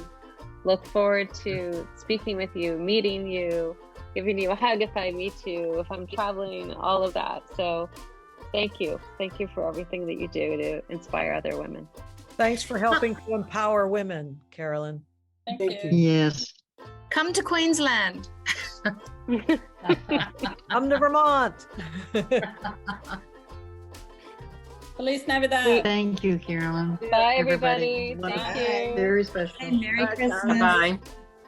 look forward to speaking with you, meeting you, giving you a hug if I meet you, if I'm traveling, all of that. So thank you. Thank you for everything that you do to inspire other women. Thanks for helping to empower women, Carolyn. Thank you. Yes. Come to Queensland. Come to Vermont. Feliz Navidad. Thank you, Carolyn. Bye, everybody. Thank you. Very special. Merry Christmas. Bye.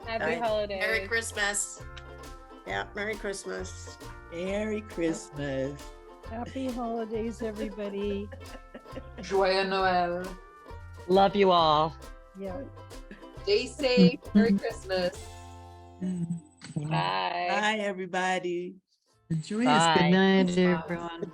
Happy holidays. Merry Christmas. Yeah, Merry Christmas. Merry Christmas. Happy holidays, everybody. Joyeux Noël. Love you all. Yeah. Stay safe. Merry Christmas. Bye. Bye, everybody. Enjoy Bye. Good night, everyone.